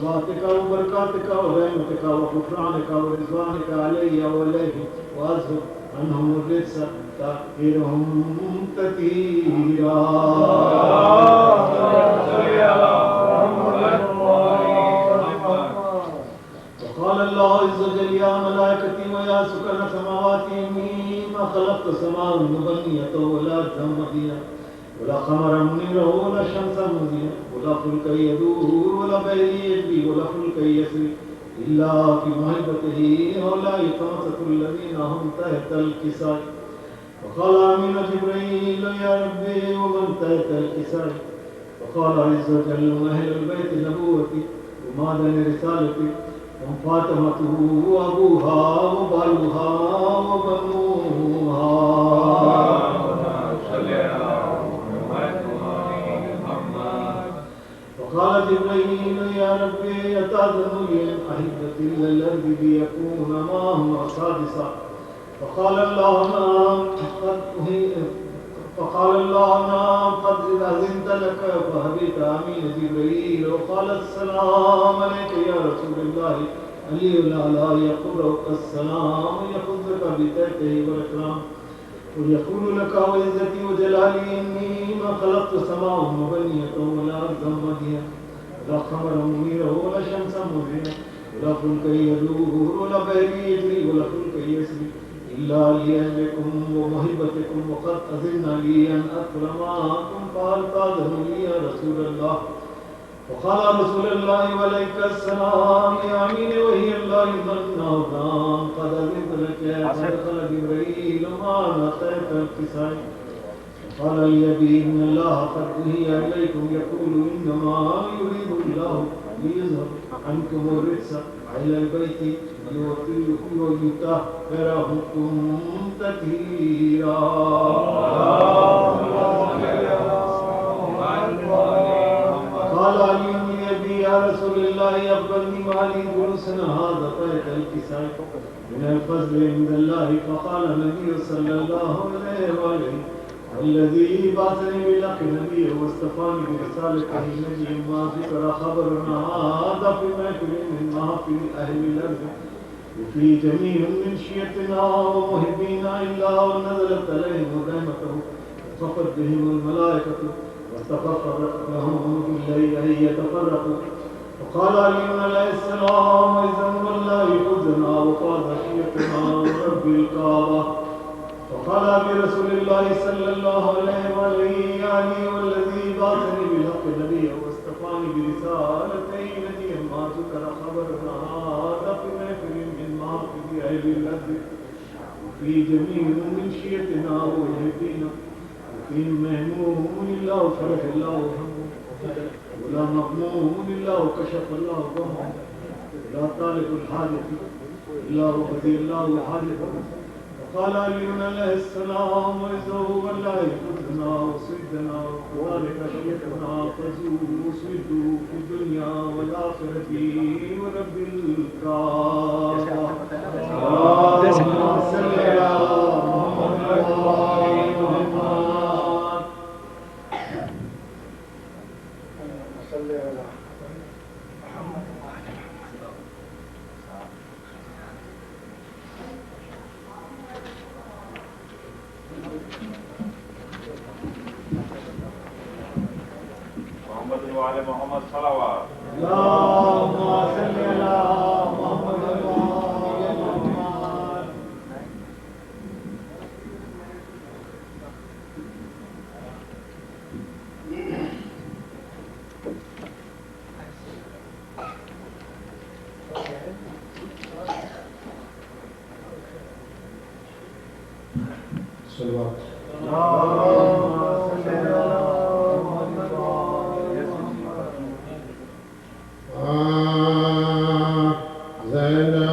صلواتك وبركاتك ورحمتك وغفرانك ورضوانك علي وعليه وأذهب عنهم الرجس تطهيرهم تطهيرا. وقال الله عز وجل يا ملائكتي ويا سكن سماواتي إني ما خلقت سماء مبنية ولا أرضا مدينة ولا قمرا منيرا ولا شمسا مضيئا ولا فلكا يدور ولا بحر يجري ولا فلكا يسري إلا في محبته هؤلاء خمسة الذين هم تحت الكساء. وقال آمين جبريل يا ربي ومن تحت الكساء. وقال عز وجل أهل البيت نبوتي ومعدن رسالتي هم فاطمته وأبوها وبالها وبنوها. وقال جبريل يا ربي أتأذن لي أن أحبة إلى الأرض ليكون معهم سادسا. فقال الله نعم قد أذنت لك فهبت آمين جبريل. وقال السلام عليك يا رسول الله علي الأعلى يقرأك السلام يخذك بتحته والإكرام ويقول لك وعزتي وجلالي إني ما خلقت سماء مبنية ولا أرضا مدينة ولا قمرا منيرا ولا شمسا مضيئا ولا فلكا يدور ولا بحر يجري ولا فلكا يسري إلا لأجلكم ومحبتكم. وقد أذن لي أن أدخل معكم فهل تأذن لي يا رسول الله. وقال رسول الله وعليك السلام يا أمين وهي الله ظنه نعم قد أذنت لك. فدخل جبريل معنا تحت الكساء. قال لي أبي إن الله قد أوحي إليكم يقول إنما يريد الله ليذهب عنكم الرجس أهل البيت ويطهركم تطهيرا. قال علي بن أبي يا رسول الله أخبرني مالي جلوسنا هذا تحت الكساء من الفضل عند الله. فقال النبي صلى الله عليه وسلم الذي بعثني بالحق نبيا واصطفاني برسالته نبيا ما ذكر خبرنا هذا في محفل من محافل أهل الأرض وفي جميع من شيعتنا ومحبينا إلا ونزلت عليهم رحمته وخفت بهم الملائكة واستغفرت لهم بالليل أن يتفرقوا. وقال علي عليه السلام إذا والله خذنا وفاز شيعتنا ورب الكعبة. وقال برسول الله صلى الله عليه وسلم علي والذي بعثني بالحق نبيا واصطفاني برسالته نبيا ما ذكر خبرنا هذا في محفل من محافل أهل الأرض وفي جميع من شيعتنا ومحبينا وفي مهموم إلا وفرح الله همه ولا مغموم إلا وكشف الله غمه ولا طالب الحاجة إلا وقضي الله حاجته. قال علي عليه السلام وإذا هو الله خذنا وصدنا وذلك شيخنا فزوا وصدوا في الدنيا والآخرة ورب الكعبة. اللهم صل على محمد وآل محمد. صل على محمد وعلى محمد صلوات. اللهم صل على محمد وعلى محمد. صلوات. اللهم صل على محمد وعلى محمد. زینا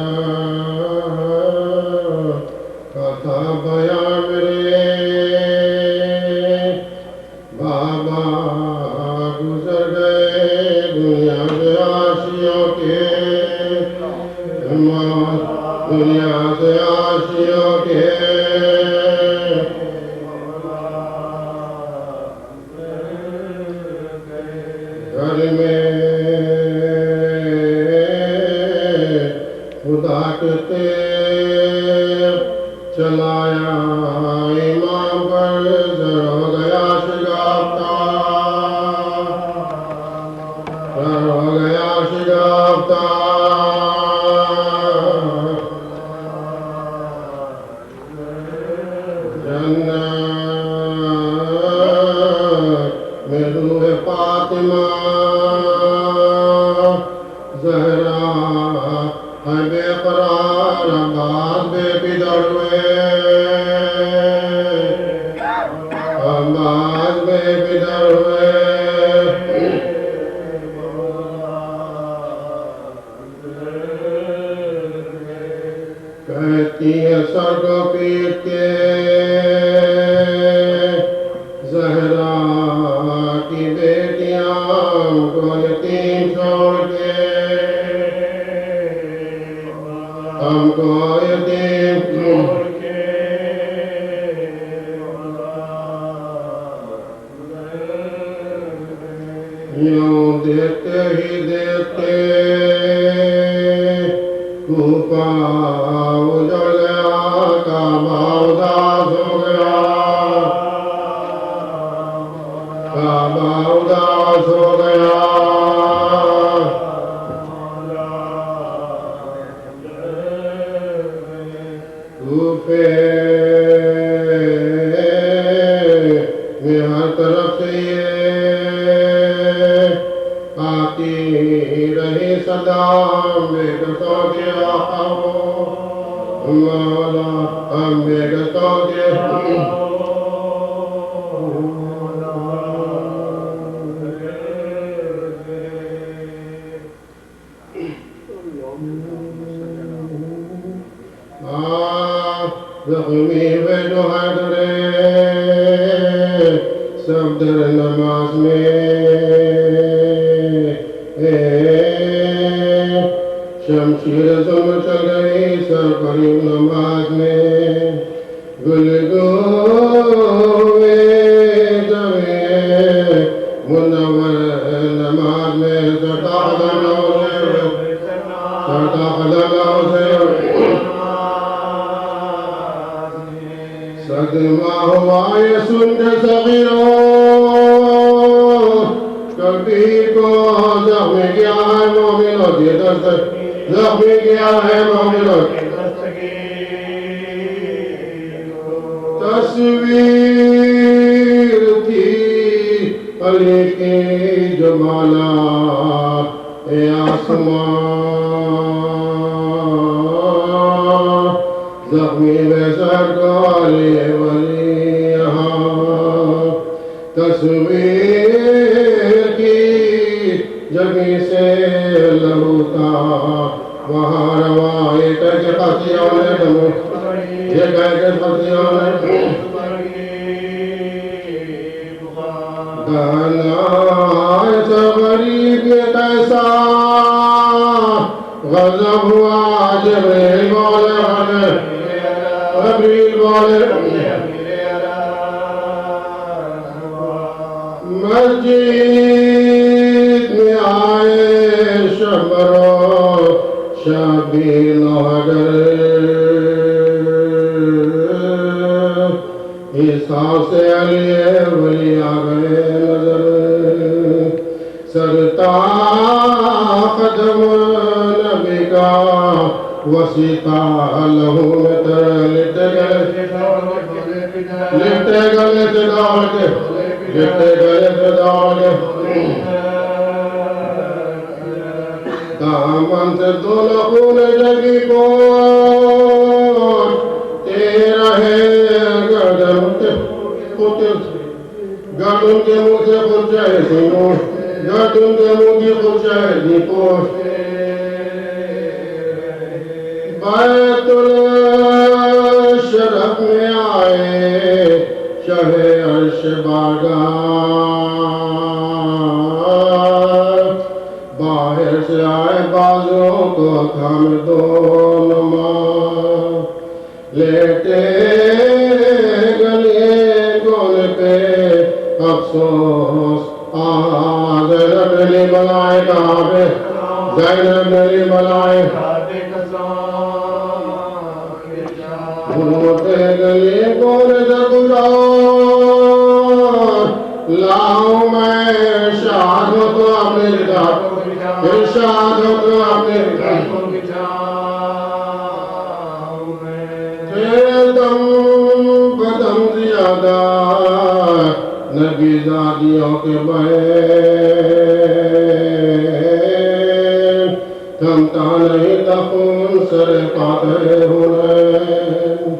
کتھا بیا میرے بابا گزر گئے دنیا سے آشیوں کے دنیا سے آشیوں کے گھر میں تیغ چلایا امام پر زر ہو گیا شگافتہ زر ہو گیا شگافتہ جنت میں روح فاطمہ زہرا ہے بے قرار عباس بے پدر ہوئے عباس بے پدر ہوئے کہتی ہے سر کو پیٹ کے زہرا کی بیٹیاں کو یتیم چھوڑ کے ہم کو یتیم چھوڑ کے یوں دیکھتے ہی دیکھتے کوفہ اجڑ گیا کعبہ اداس ہو گیا کعبہ اداس ہو گیا کوفے میں ہر طرف سے یہ آتی رہی صدا بے گسوں کے آقا مولا ہم بے گسوں کے زخمی ہوئے جو حیدرے سب در نماز میں شمشیر ظلم چل گئی سر قریب نماز میں گلگوے جوے منور نماز میں سرتا قدم سے صدمہ ہوا یہ سن کے صغیروں کبھی کو زخمی کیا ہے مومنوں کی دستگیر زخمی کیا ہے مومنوں کی دستگیر تصویر تھی علی کی جمالات اے آسمان زخمی بسر کو علی ولی یہاں تصویر کی جگہ سے لہوتا وہاں روائی کہہ کے خطیوں نے دمو یہ کہہ کے خطیوں نے دانا ایسا غریب یہ کیسا غضب ہوا جبریل بولے جبریل بولے مسجد میں آئے شبرو شبیل اگر عیسیٰ سے علی ولی آگئے نظر سرتا قدم نبی کا وسیقہ لہو میں تر لٹے گئے دامن سے دو لخون جگی کو تیرا ہے گردن کے منہ سے خرچائے سینوں گردن کے منہ کی خرچائے دی پوش بیت الشرف میں آئے شہ عرش بارگاہ باہر سے آئے بازوں کو تھام دونوں لیٹے گلے گونے پہ افسوس زینب نے بلائے کعبے زینب نے بلائے ڈھونڈتے گلی کون گزار لاؤ میں ارشاد ہو تو اپنے ذات ارشاد ہو تو اپنے ذات تیرے دم بدم زیادہ نبی زادیوں کے بین تھمتا نہیں تخون سر قادر ہنین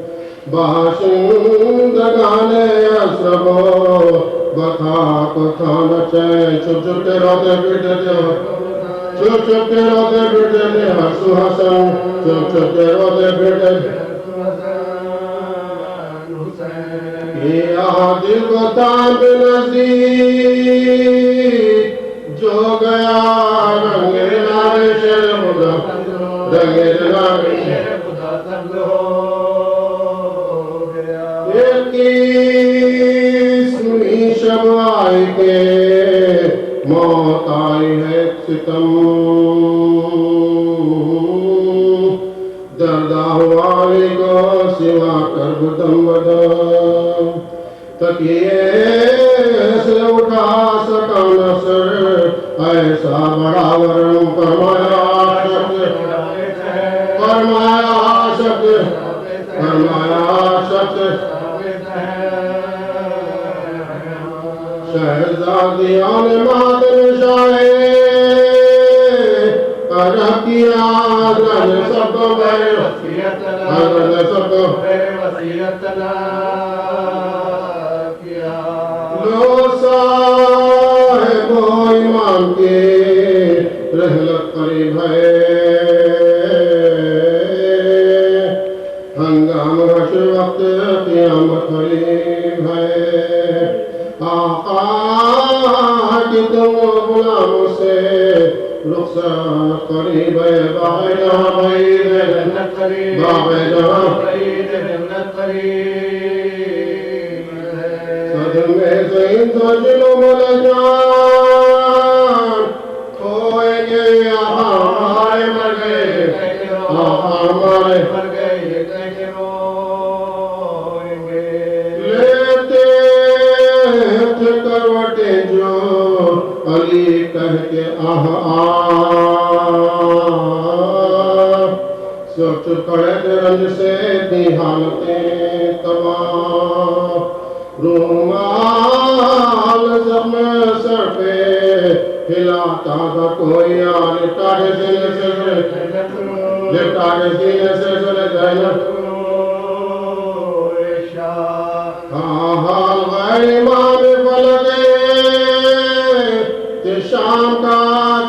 باشندگان اسرب بخاک تھانا چین چھپ چھپ کے روتے بیٹے تھے چھپ چھپ کے روتے بیٹے تھے حسو حسن چھپ چھپ کے روتے بیٹے تھے دل کو تاب نزدیک جو گیا رنگ نارے شیر خدا رنگ نارے شیر خدا تب ہو گیا ایک کی سنی شب آئی کے موت آئی ہے ستم دردہ والی کو سوا کرب دم بدم تکیے سے اٹھا سکا نصر ایسا بڑا ورم فرمایا عاشق فرمایا عاشق فرمایا عاشق شہزادیان مادر شاہے عرب کی آدھر سب بے وسیعت لا لو صاحب و امام کے رحلت قریب ہے ہنگام حشر وقت قیامت قریب ہے آقا کی تم غلاموں سے رخصت قریب ہے باغ جہاں بعید ہے جنت قریب باغ جہاں بعید ہے جنت قریب ہے صدر میں زین سجلو ملجان کھوئیں گے یہاں ہمارے مر گئے ہمارے مر گئے یہ کہہ کے روئیں گے لیتے تھے کروٹیں جو علی کہہ کے سب چپ کھڑے تھے رنج سے دی حالتیں تباہ رومال زخم سر پہ ہلاتا تھا کوئی لپٹا کے سینے سے زینب حال غیر امام فلکے شام کا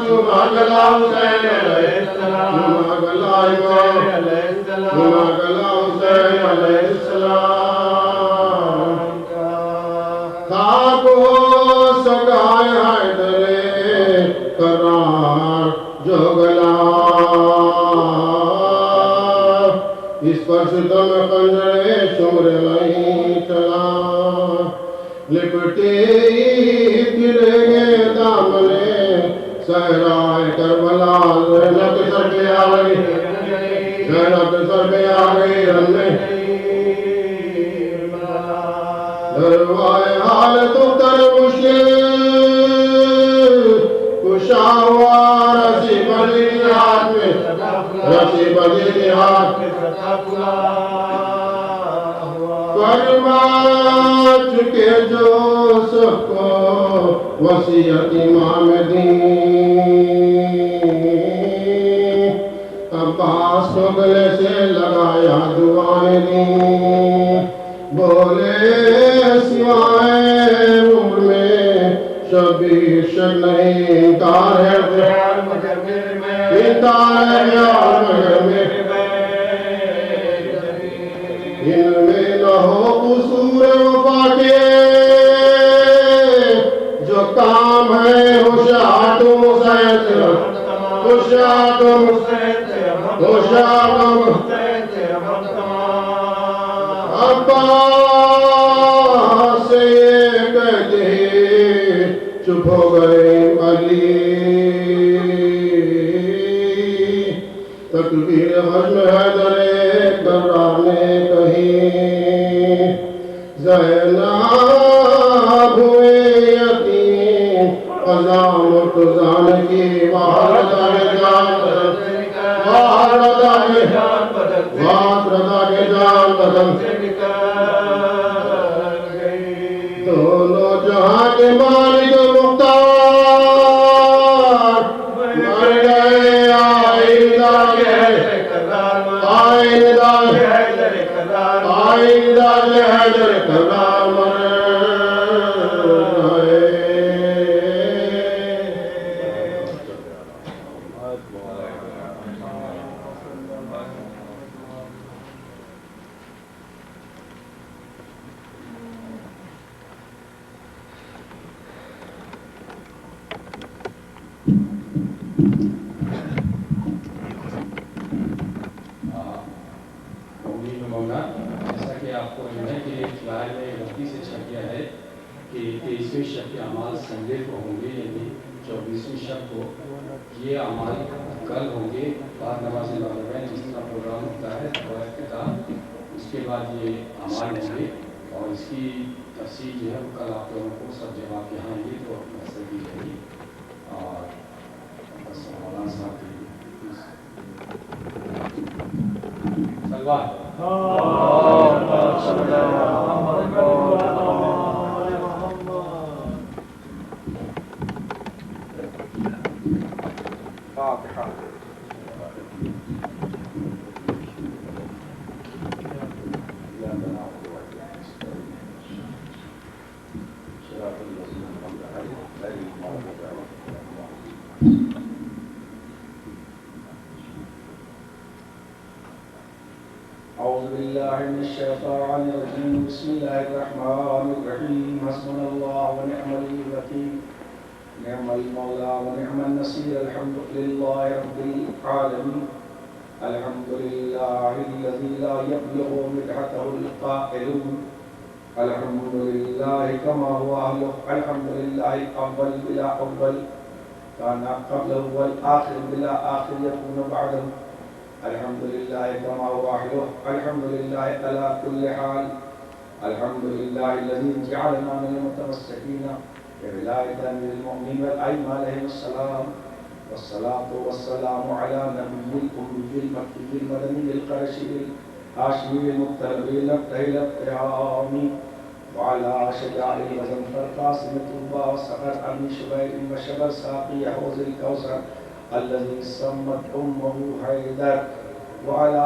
کیوں ماغلا حسین علیہ السلام ماغلا امام علیہ السلام ماغلا حسین علیہ السلام خاک ہو سگائے حیدر قرار جو گلا اس پر ستم خنجر شمر نہیں چلا لپٹے گرے گے دامنے صحرائے کربلا زینب سر پہ آ گئی زینب سر پہ آ گئی رن میں دروائے حالت اتر مشکل کشا ہوا رسی بلی ہاتھ میں رسی بلی ہاتھ میں فرما چکے جو سب کو وصیت امام دین عباس کو گلے سے لگایا دعائیں دیں بولے سوائے عمر میں شبیر شک نہیں انکار ہے خیال مگر میں انکار ہے خیال مگر میں ان میں نہ ہو قصور وفا کے جو کام ہے ہوشیار تم حسین ہوشیار تم ہوشیار تم عباس سے یہ کہتے چپ ہو گئے علی تکبیر حجم حیدر کرار نے کہی زینب ہوئے یتیم قضا مرتضان کی واردہ جان بدن دونوں جہاں کے مالک مختار مر گئے آئندہ حیدر کرار مر جیسا کہ آپ کو جو ہے کہ فلائر میں غلطی سے چھپ گیا ہے کہ 23ویں شب کے اعمال سنڈے کو ہوں گے، یعنی 24ویں شب کو یہ اعمال کل ہوں گے بعد نماز مغرب میں جس طرح پروگرام ہوتا ہے افتتاح، اس کے بعد یہ اعمال ہوں گے اور اس کی تفصیل جو ہے وہ کل آپ لوگوں کو سب جب آپ یہاں آئیں گے تو محسوس کی جائے گی۔ اور بس مولانا صاحب کے سلوات أعوذ بالله من الشيطان الرجيم بسم الله الرحمن الرحيم حسبنا الله ونعم الوكيل نعم المولى ونعم النصير الحمد لله رب العالمين الحمد لله الذي لا يبلغ مدحته القائلون الحمد لله كما هو أهله الحمد لله الأول بلا أول كان قبله والآخر بلا آخر يكون بعده الحمد لله كما هو أهله الحمد لله على كل حال الحمد لله الذي جعلنا من المتمسكين بولاية أمير المؤمنين والأئمة عليهم السلام والصلاة والسلام على نبي الأمي المكي المدني القرشي الهاشمي المطلب المبتهل القيامي وعلى شجاع الغزنفر قاسم الطوبى وصقر أمي شبير وشبر ساقي حوض الكوثر الذي سمت أمه حيدر وعلى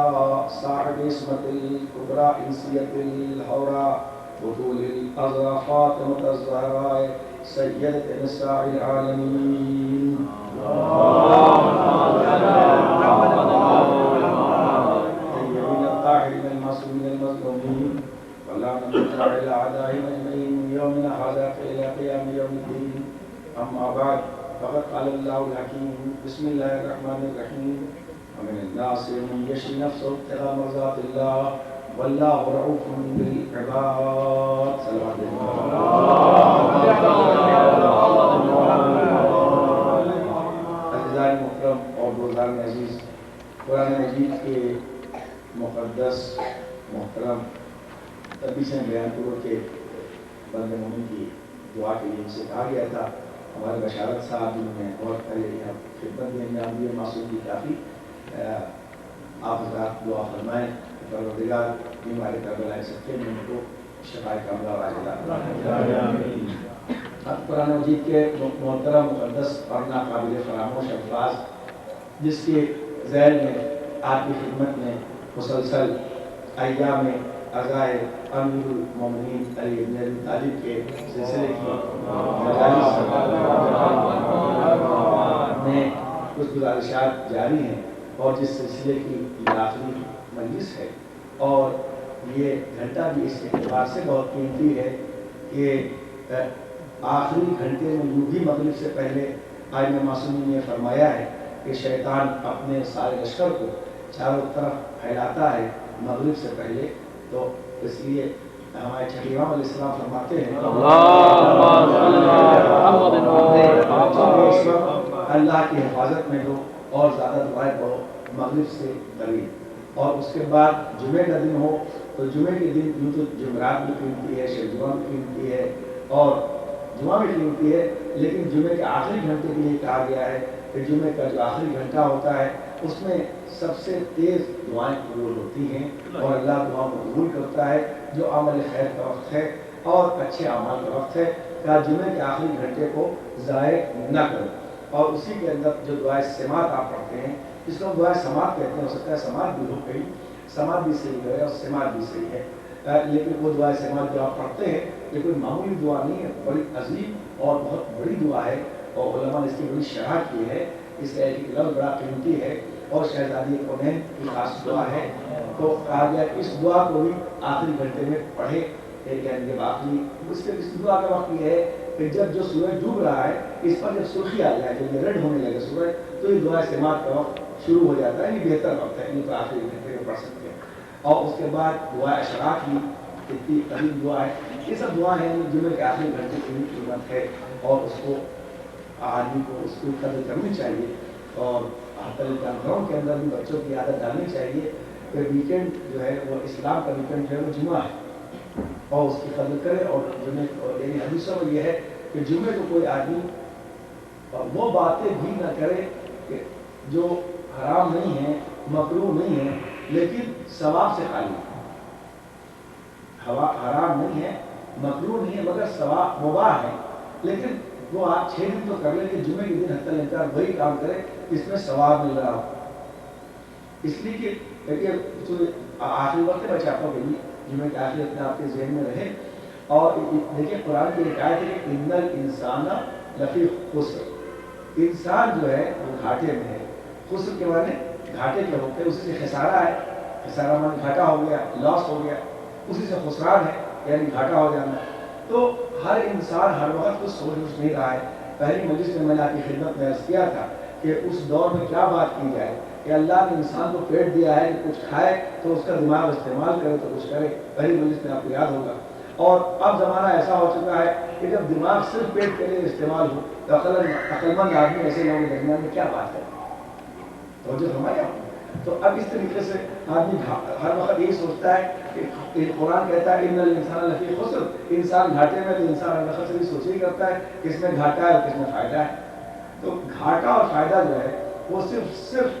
صاحب اسمة الكبرى إنسية الهوراء بطول الأزرى فاطمة الزهراء سيدة نساء العالمين الطيبين الطاهرين المعصومين المظلومين ولا نقطع إلى أعدائهم أجمعين من يومنا هذا إلى قيام يوم الدين أما بعد فقد قال الله الحكيم بسم الله الرحمن الرحيم ومن الناس من يشري نفسه ابتغاء مرضات الله والله رؤوف بالعباد صلوات عزیزان محترم اور بزرگان عزیز، قرآن مجید کے مقدس محترم تبھی سے بیان کرو کہ بندے مومن کی دعا کے لیے سے کہا گیا تھا ہمارے بشارت صاحب جنہوں نے اور خدمت میں انجام دیے معصوم کی کافی آپ حضرات دعا فرمائیں پروردگار بیمار کربلا سکتے میں ان کو شفاء کاملہ واجدہ۔ اب قرآن مجید کے محترم مقدس اور ناقابل فراموش الفاظ جس کے ذیل میں آپ کی خدمت میں مسلسل ایام عزائے امیر المومنین علی بن ابی طالب کے سلسلے کی مجالس میں کچھ گزارشات جاری ہیں اور جس سلسلے کی یہ آخری مجلس ہے اور یہ گھنٹہ بھی اس اعتبار سے بہت قیمتی ہے کہ آخری گھنٹے میں یوں بھی مغرب سے پہلے آئمہ معصومین نے فرمایا ہے کہ شیطان اپنے سارے لشکر کو چاروں طرف پھیلاتا ہے مغرب سے پہلے، تو اس لیے ہمارے چھٹی امام علیہ السلام فرماتے ہیں اللہ کی حفاظت میں دو اور زیادہ دعائیں پڑھو مغرب سے قریب۔ اور اس کے بعد جمعے کا دن ہو تو جمعے کے دن یوں تو جمعرات بھی قیمتی ہے، شب جمعہ بھی قیمتی ہے اور جمعہ بھی قیمتی ہے، لیکن جمعے کے آخری گھنٹے کے لیے کہا گیا ہے کہ جمعے کا جو آخری گھنٹہ ہوتا ہے اس میں سب سے تیز دعائیں قبول ہوتی ہیں اور اللہ دعا قبول کرتا ہے۔ جو عمل خیر کا وقت ہے اور اچھے اعمال کا وقت ہے، کہ جمعے کے آخری گھنٹے کو ضائع نہ کرو، اور اسی کے اندر جو دعائے سماعت آپ پڑھتے ہیں جس کو ہم دعائے سماعت کہتے ہیں، ہو سکتا ہے سماعت بھی ہو گئی، سماعت بھی صحیح ہے اور سماعت بھی صحیح ہے، لیکن وہ دعائے سماعت جو آپ پڑھتے ہیں یہ کوئی معمولی دعا نہیں ہے، بڑی عظیم اور بہت بڑی دعا ہے، اور علماء نے اس کی بڑی شرح کی ہے، اس کا ایک لفظ بڑا قیمتی ہے اور شہزادی کونین کی خاص دعا ہے، تو کہا گیا کہ اس دعا کو بھی آخری گھنٹے میں پڑھے، یعنی جب آخری اس دعا کا وقت یہ ہے کہ جب جو سورج ڈوب رہا ہے اس پر جب سرخی آ جائے، جب یہ ریڈ ہونے لگے سورج، تو یہ دعا سماعت کا وقت شروع ہو جاتا ہے، یہ بہتر وقت ہے، یہ تو آخری گھنٹے میں پڑھ سکتے ہیں۔ اور اس کے بعد دعا اشراق کی اتنی قدیم دعا ہے، یہ سب دعا ہیں جمعے کے آخری گھنٹے کی قیمت ہے اور اس کو آدمی کو اس کی قدر کرنی چاہیے، اور گھروں کے اندر بھی بچوں کی عادت ڈالنی چاہیے کہ ویکینڈ جو ہے وہ اسلام کا ویکینڈ جو ہے وہ جمعہ ہے، اور اس کی قدر کرے، اور جمعے یعنی حدیثوں میں یہ ہے کہ جمعے کو کوئی آدمی وہ باتیں بھی نہ کرے کہ جو حرام نہیں ہیں، مکروہ نہیں ہیں، لیکن ثواب سے خالی ہے، حرام نہیں ہے، مکروہ نہیں ہے، مگر ثواب مباح ہے، لیکن وہ آپ 6 دن تو کر لیں کہ جمعے کے دن حتی الامکان وہی کام کرے جس میں ثواب مل رہا ہو، اس لیے کہ آخری وقت بچاپوں کے لیے جمعے کے آخری اپنے آپ کے ذہن میں رہے۔ اور دیکھیں قرآن کی ایک آیت ہے کہ ان الانسان لفی خسر، انسان جو ہے وہ گھاٹے میں ہے، خسر کے معنی گھاٹے کے ہوتے ہیں، اسی سے خسارہ ہے، خسارہ معنی گھاٹا ہو گیا، لاس ہو گیا، اسی سے خسران ہے یعنی گھاٹا ہو جانا۔ تو ہر انسان ہر وقت کچھ سوچ نہیں رہا ہے۔ پہلی مجلس میں نے آپ کی خدمت میں عرض کیا تھا کہ اس دور میں کیا بات کی جائے کہ اللہ نے انسان کو پیٹ دیا ہے کہ کچھ کھائے تو اس کا دماغ استعمال کرے تو کچھ کرے، پہلی مجلس میں آپ کو یاد ہوگا۔ اور اب زمانہ ایسا ہو چکا ہے کہ جب دماغ صرف پیٹ کے لیے استعمال ہو تو عقلمند آدمی ایسے لوگوں کے درمیان میں کیا بات ہے، توجہ فرمایا۔ تو اب اس طریقے سے آدمی ہر وقت یہی سوچتا ہے کہ قرآن کہتا ہے ان الانسان لفی خسر، انسان گھاٹے میں، تو انسان ہر وقت سے بھی سوچ ہی کرتا ہے کس میں گھاٹا ہے اور کس میں فائدہ ہے۔ تو گھاٹا اور فائدہ جو ہے وہ صرف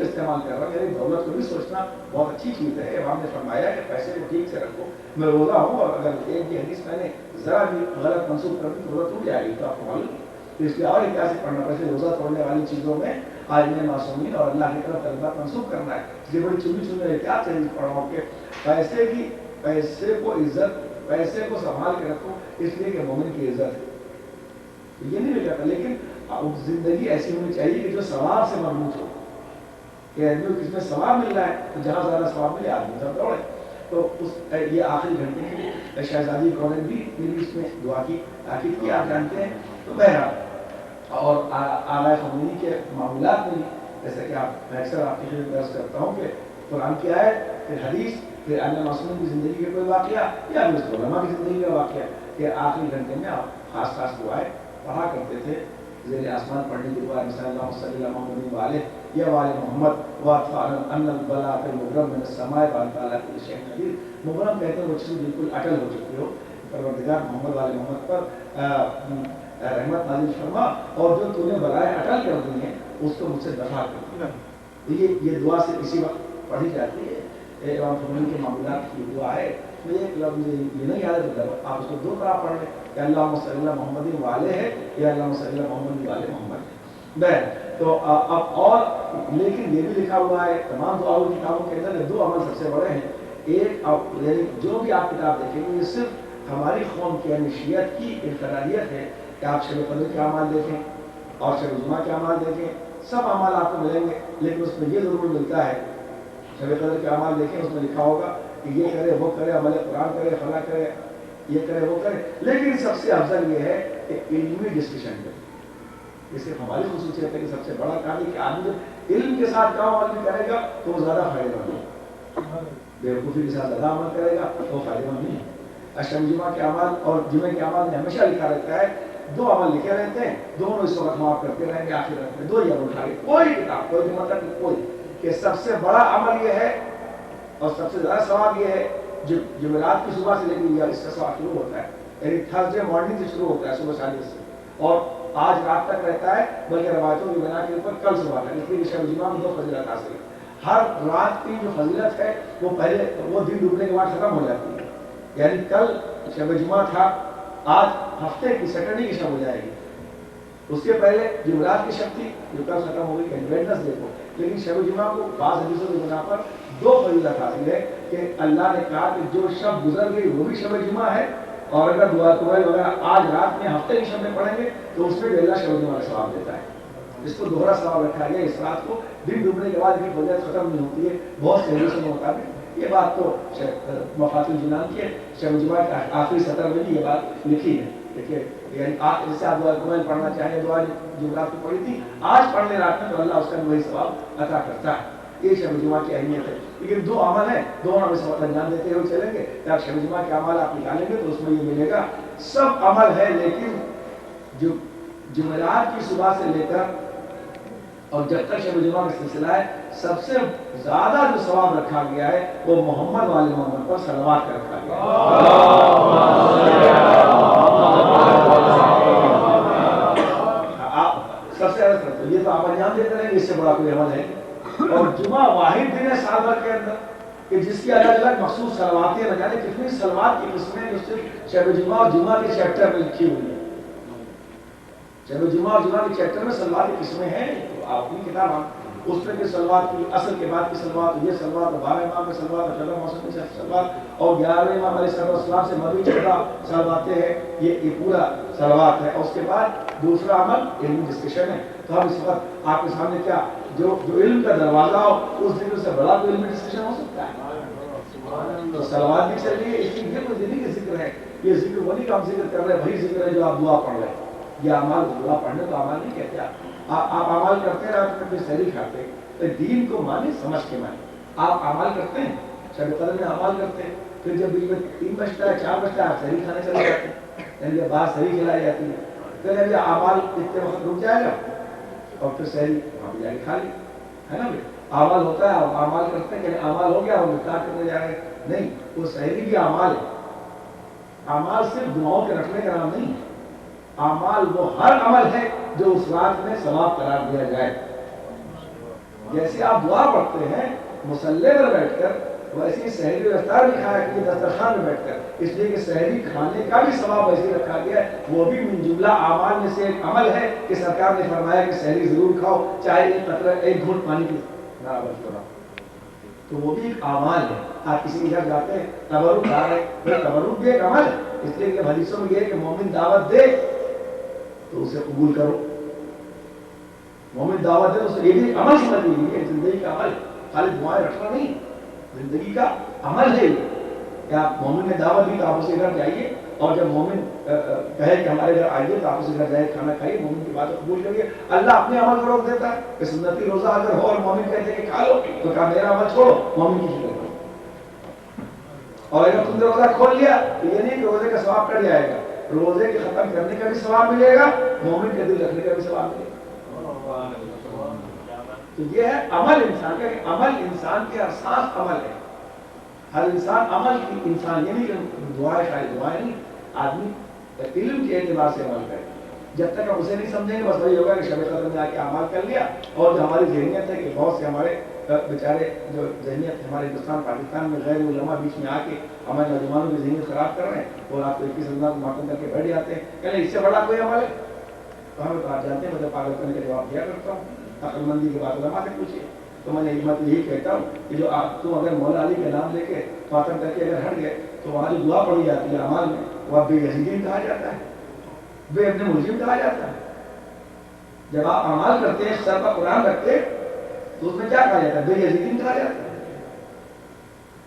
استعمال کر رہا ہے، میری دولت کو بھی سوچنا بہت اچھی چیز ہے۔ امام نے فرمایا کہ پیسے کو ٹھیک سے رکھو، میں روزہ ہوں اور اگر ایک بھی حدیث میں نے ذرا بھی غلط منسوخ کر دی تو روزہ ٹوٹ جائے گی، تو آپ کو معلوم ہے، تو اس لیے اور احتیاط سے پڑھنا پڑے، روزہ توڑنے والی چیزوں میں عالم معصومین اور اللہ کی طرف طلبات منسوخ کرنا ہے، اس لیے بڑی چنی احتیاط سے پڑھ رہا ہوں کہ پیسے کو عزت، پیسے کو سنبھال کے رکھو، اس لیے کہ مومن کی عزت ہے، یہ نہیں کہتا، لیکن زندگی ایسی ہونی چاہیے کہ جو ثواب سے مربوط ہو، کہ آدمی کو کس میں ثواب مل رہا ہے تو جہاں زیادہ ثواب ملے آدمی سب دوڑے۔ تو یہ آخری گھنٹے کے لیے شہزادی کونین بھی میری اس میں دعا کی تاکید کی، آپ جانتے ہیں۔ تو بہرحال اور اعلیٰ خمینی کے معاملات میں بھی جیسا کہ میں اکثر آپ کی خدمت عرض کرتا ہوں کہ قرآن کی آیت، پھر حدیث، پھر عالم معصومین کی زندگی کا کوئی واقعہ یا پھر علماء کی زندگی کا واقعہ، کہ آخری گھنٹے میں آپ خاص دعائیں پڑھا کرتے تھے۔ زیر آسمان پڑھنے کی دعا مثلا اللہم صلی اللہ محمد وعلیہ یا وعلی محمد وَأَطْفَأْ أَنَّ الْبَلَاءَ فِي الْمُبْرَمْ مِنَ السَّمَاءِ وَأَنْتَ عَلَىٰ كُلِّ شَيْءٍ قَدِيرٌ۔ مبرم کہتے ہیں وہ چیز بالکل اٹل ہو چکی ہو، پروردگار محمد والے محمد پر رحمت نازل فرما، اور جو تو نے بلائیں اٹل کر دی ہیں اس کو مجھ سے دفع کر دی۔ یہ دعا سے اسی وقت پڑھی جاتی ہے، امام خمینی کے معاملات کی دعا ہے۔ مجھے ایک لفظ یہ نہیں یاد ہے، آپ اس کو 2 طرح پڑھ لیں کہ اللہم صلی اللہ محمد والے ہے یا اللہم صلی اللہ محمد والے محمد ہے۔ تو اب اور لیکن یہ بھی لکھا ہوا ہے تمام دعاؤں کی کتابوں کے اندر 2 عمل سب سے بڑے ہیں۔ ایک یعنی جو بھی آپ کتاب دیکھیں گے یہ صرف ہماری قوم کی یعنی شیعت کی انفرادیت ہے کہ آپ شب قدر کے اعمال دیکھیں اور شب جمعہ کے اعمال دیکھیں، سب اعمال آپ کو ملیں گے، لیکن اس میں یہ ضرور ملتا ہے شب قدر کے اعمال دیکھیں اس میں لکھا ہوگا کہ یہ کرے وہ کرے، عمل قرآن کرے، فلاں کرے، یہ کرے وہ کرے، لیکن سب سے افضل یہ ہے کہ علمی ڈسکشن کرے۔ یہ صرف ہماری خصوصیت ہے کہ سب سے بڑا کام ہے کہ آدمی جب علم کے ساتھ کام عمل کرے گا تو وہ زیادہ فائدہ مند ہوگا، بیوقوفی کے ساتھ زیادہ عمل کرے گا تو فائدہ مند نہیں ہے۔ شب جمعہ کے اعمال اور جمعے کے اعمال میں ہمیشہ لکھا رہتا ہے، 2 عمل لکھے رہتے ہیں، دونوں اس وقت معاف کرتے رہیں گے آخرت میں، 2 ہی عمل اٹھا کے کوئی کتاب کوئی مطلب کوئی کہ سب سے بڑا عمل یہ ہے اور سب سے زیادہ ثواب یہ ہے جو جمعرات کی صبح سے لے کے اس کا ثواب شروع ہوتا ہے، یعنی تھرسڈے مارننگ سے شروع ہوتا ہے صبح 4 سے اور آج رات تک رہتا ہے، بلکہ روایتوں کی بنا کے اوپر کل صبح تک، اس لیے شب جمعہ میں 2 فضیلت حاصل ہے۔ ہر رات کی جو فضیلت ہے وہ پہلے وہ دن ڈوبنے کے بعد ختم ہو جاتی ہے، یعنی کل شب جمعہ تھا، آج ہفتے کی سیٹرڈے کی شب ہو جائے گی، اس کے پہلے جمعرات کی شب تھی جو کل ختم ہو گئی ویڈنسڈے کو، لیکن شب جمعہ کو بعض حدیثوں کی بنا پر 2 فضیلت حاصل ہے کہ اللہ نے کہا کہ جو شب گزر گئی وہ بھی شب جمعہ ہے، اور اگر دعا قبول وغیرہ آج رات میں ہفتے کی شب میں پڑھیں گے تو اس میں بھی اللہ شب جمعہ کا ثواب دیتا ہے۔ اس کو دوہرا ثواب رکھا گیا، اس رات کو دن ڈوبنے کے بعد بھی فضیلت ختم نہیں ہوتی ہے، بہت سے حدیثوں کے مطابق۔ یہ بات تو مفات الجنان کی ہے، شب جمعہ کا آخری سطر میں بھی یہ بات لکھی ہے، دیکھیے یعنی جیسے آپ دعا قبول پڑھنا چاہیں، دعا جمعرات کو پڑھی تھی آج پڑھ لیں رات میں تو اللہ اس کا وہی ثواب عطا کرتا ہے۔ یہ شب جمعہ کی اہمیت ہے، لیکن 2 عمل ہیں، دونوں میں سبق انجام دیتے ہوئے چلیں گے۔ جب شب جمعہ کے عمل آپ نکالیں گے تو اس میں یہ ملے گا سب عمل ہے، لیکن جو جمعرات کی صبح سے لے کر اور جب تک شب جمعہ کا سلسلہ ہے سب سے زیادہ جو ثواب رکھا گیا ہے وہ محمد والے محمد پر صلوات کا رکھا گیا آپ سب سے عرض کرتے یہ تو آپ انجام دیتے رہیں گے، اس سے بڑا کوئی عمل ہے۔ اور جمعہ واحد دن ہے سال بھر کے اندر کہ جس کی الگ الگ مخصوص صلواتیں نہ جانے کتنی صلوات کی قسمیں جو صرف شب جمعہ اور جمعہ کے چیپٹر میں لکھی ہوئی ہیں۔ شب جمعہ اور جمعہ کے چیپٹر میں صلوات کی قسمیں ہیں، تو آپ کی کتاب اس میں کی صلوات کی اصل کے بعد کی صلوات، یہ صلوات 12 امام کے صلوات اور 14 موسم کی صلوات اور 11 امام علیہ السلام سے مروی 14 صلواتیں ہیں، یہ پورا صلوات ہے۔ اور اس کے بعد دوسرا عمل علمی ڈسکشن ہے۔ تو ہم اس وقت آپ کے سامنے کیا جو علم کا دروازہ ہو اس ذکر سے بڑا کوئی علمی ڈسکشن ہو سکتا ہے؟ تو صلوات بھی چل رہی ہے، اس کی یہ کوئی دینی کا ذکر ہے، یہ ذکر وہی کا ہم ذکر کر رہے ہیں، وہی ذکر ہے جو آپ دعا پڑھ رہے ہیں۔ یہ اعمال دعا پڑھنے تو اعمال نہیں کہتے آپ اعمال کرتے ہیں رات میں پھر سحری کھاتے ہیں، دین کو مانے سمجھ کے مانے۔ آپ اعمال کرتے ہیں، شب قدر میں اعمال کرتے ہیں، پھر جب 3 بجتا ہے 4 بجتا ہے آپ سحری کھانے چلے جاتے ہیں، یعنی جب بعد سحری کھلائی جاتی ہے، پھر ابھی اعمال اتنے وقت رک جائے گا اور پھر سحری وہاں پہ جا کے کھا لی ہے نا۔ اعمال ہوتا ہے آپ اعمال کرتے ہیں کہ اعمال ہو گیا وہ افطار کرنے جا رہے ہیں، نہیں، وہ سحری بھی اعمال ہے۔ اعمال صرف دعاؤں کے رکھنے کا نام نہیں ہے، اعمال وہ ہر عمل ہے جو اس رات میں ثواب قرار دیا جائے۔ جیسے آپ دعا پڑھتے ہیں مصلی پر بیٹھ کر، ویسے ہی سحری و افطار بھی کھایا کہ دسترخوان میں بیٹھ کر، اس لیے کہ سحری کھانے کا بھی ثواب ویسے رکھا گیا ہے، وہ بھی من جملہ اعمال میں سے ایک عمل ہے کہ سرکار نے فرمایا کہ سحری ضرور کھاؤ، چاہے ایک قطرہ ایک گھونٹ پانی کی برابر کرو، تو وہ بھی ایک اعمال ہے۔ آپ کسی کے گھر جاتے ہیں تبرک کھا رہے ہیں، تبرک بھی ایک عمل ہے، اس لیے کہ حدیثوں میں یہ ہے کہ مومن دعوت دے تو اسے قبول کرو، مومن دعوت دے تو اسے یہ بھی عمل سمجھ لیجیے، زندگی کا عمل، خالی دعائیں رکھنا نہیں، زندگی کا عمل ہے کہ آپ مومن نے دعوت دی تو آپ اسے گھر جائیے، اور جب مومن کہے کہ ہمارے گھر آئیے تو آپ اسے گھر جائے کھانا کھائیے، مومن کی بات قبول کریے۔ اللہ اپنے عمل کو روک دیتا ہے کہ سنتی روزہ اگر ہو اور مومن کہتے ہیں کہ کھا لو تو کہا میرا عمل چھوڑو، مومن کی فکر کرو، اور اگر تم نے روزہ کھول لیا تو یہ نہیں کہ روزے کا ثواب کٹ جائے گا، روزے کے ختم کرنے کا بھی ثواب ملے گا، مومن کے دل رکھنے کا بھی ثواب ملے گا۔ تو یہ ہے عمل انسان کا، کہ عمل انسان کے اساس عمل ہے، ہر انسان عمل کی انسان، یہ نہیں کہ دعائیں خالی دعائیں نہیں، آدمی علم کے اعتبار سے عمل کرے۔ جب تک ہم اسے نہیں سمجھیں گے بس وہی ہوگا کہ شب قدر میں آ کے اعمال کر لیا، اور جو ہماری ذہنیت ہے کہ بہت سے ہمارے بیچارے جو ذہنیت ہمارے ہندوستان پاکستان میں غیر علماء بیچ میں آ کے ہمارے نوجوانوں کی ذہنیت خراب کر رہے ہیں، اور آپ کو 21 رمضان کو ماتم کر کے بیٹھ جاتے ہیں، کہنے اس سے بڑا کوئی عمل ہے؟ تو ہمیں تو آپ جانتے ہیں میں پاگل کرنے کا جواب دیا کرتا ہوں، عقل مندی کی بات علماء سے پوچھیے، تو میں نے حکمت یہی کہتا ہوں کہ جو آپ تم اگر مولا علی کا نام لے کے ماتم کر کے اگر ہٹ گئے تو وہاں جو دعا پڑھی جاتی ہے اعمال میں، وہ بے یزیدین کہا جاتا ہے، بے ابن ملجم کہا جاتا ہے۔ جب آپ اعمال کرتے ہیں سر پر قرآن رکھتے تو اس میں کیا کہا جاتا ہے؟ بے یزیدین کہا جاتا ہے،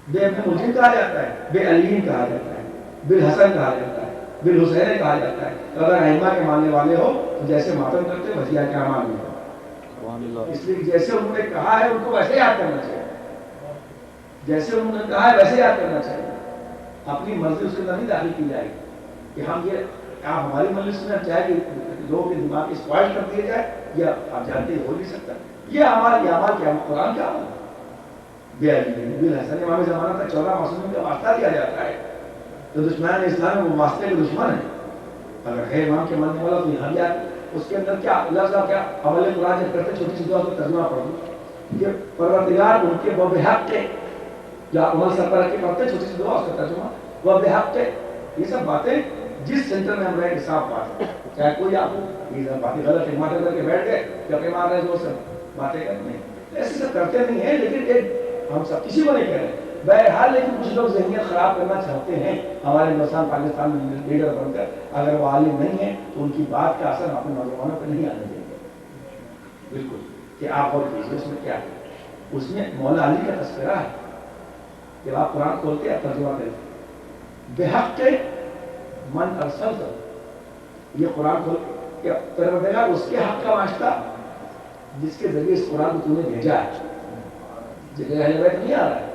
بے ابن ملجم کہا جاتا ہے، بے علیم کہا جاتا ہے، بالحسن کہا جاتا ہے، بالحسین کہا جاتا ہے۔ تو اگر ائمہ کے ماننے والے ہو تو جیسے ماتم کرتے وسیع کے اعمال میں ہو، اس لیے جیسے انہوں نے کہا ہے ان کو ویسے یاد کرنا چاہیے، جیسے انہوں نے کہا ہے ویسے یاد کرنا چاہیے، اپنی مرضی اس کے اندر نہیں داخل کی جائے گی کہ ہم یہ آپ ہماری مجلس میں چاہے کہ لوگوں کے دماغ اسپوائل کر دیے جائے، یا آپ جانتے ہو نہیں سکتا یہ اعمال کیا قرآن کا عمل بے علی بالحسن امام زمانہ تک 14 معصومین کا واسطہ دیا جاتا ہے. تو دشمن اسلام وہ واسطے کے دشمن ہے. اگر ہے امام کے ماننے والا تو یہاں جائے اس کے اندر کیا اللہ صاحب کیا عمل قرآن جب کرتے چھوٹی سی دعا کو ترجمہ پڑھ دوں کہ پروردگار ان کے بحق کے یا عمل سر پر رکھ کے پڑھتے چھوٹی سی دعا اس کا ترجمہ وہ بحق کے. یہ سب باتیں جس سینٹر میں ہم رہے ہیں صاف بات ہے. چاہے کوئی آپ کو یہ سب باتیں غلط حکمت کر کے بیٹھ گئے یا کہ مار رہے جو سب باتیں کرتے ہیں ایسے سب کرتے نہیں ہیں. لیکن ایک ہم سب کسی کو نہیں کہہ رہے بہرحال. لیکن کچھ لوگ ذہنیت خراب کرنا چاہتے ہیں ہمارے ہندوستان پاکستان میں لیڈر بن کر. اگر وہ عالم نہیں ہے تو ان کی بات کا اثر اپنے نوجوانوں پہ نہیں آنے دیں گے. بالکل کہ آپ اور کیجیے اس میں کیا ہے. اس میں مولا علی کا تذکرہ ہے. جب آپ قرآن کھولتے ہیں ترجمہ کرتے بحق من ارسلت یہ قرآن کھول کے پروردگار اس کے حق کا واسطہ جس کے ذریعے اس قرآن کو تو نے بھیجا ہے. جگہ اہل بیت نہیں آ رہا ہے.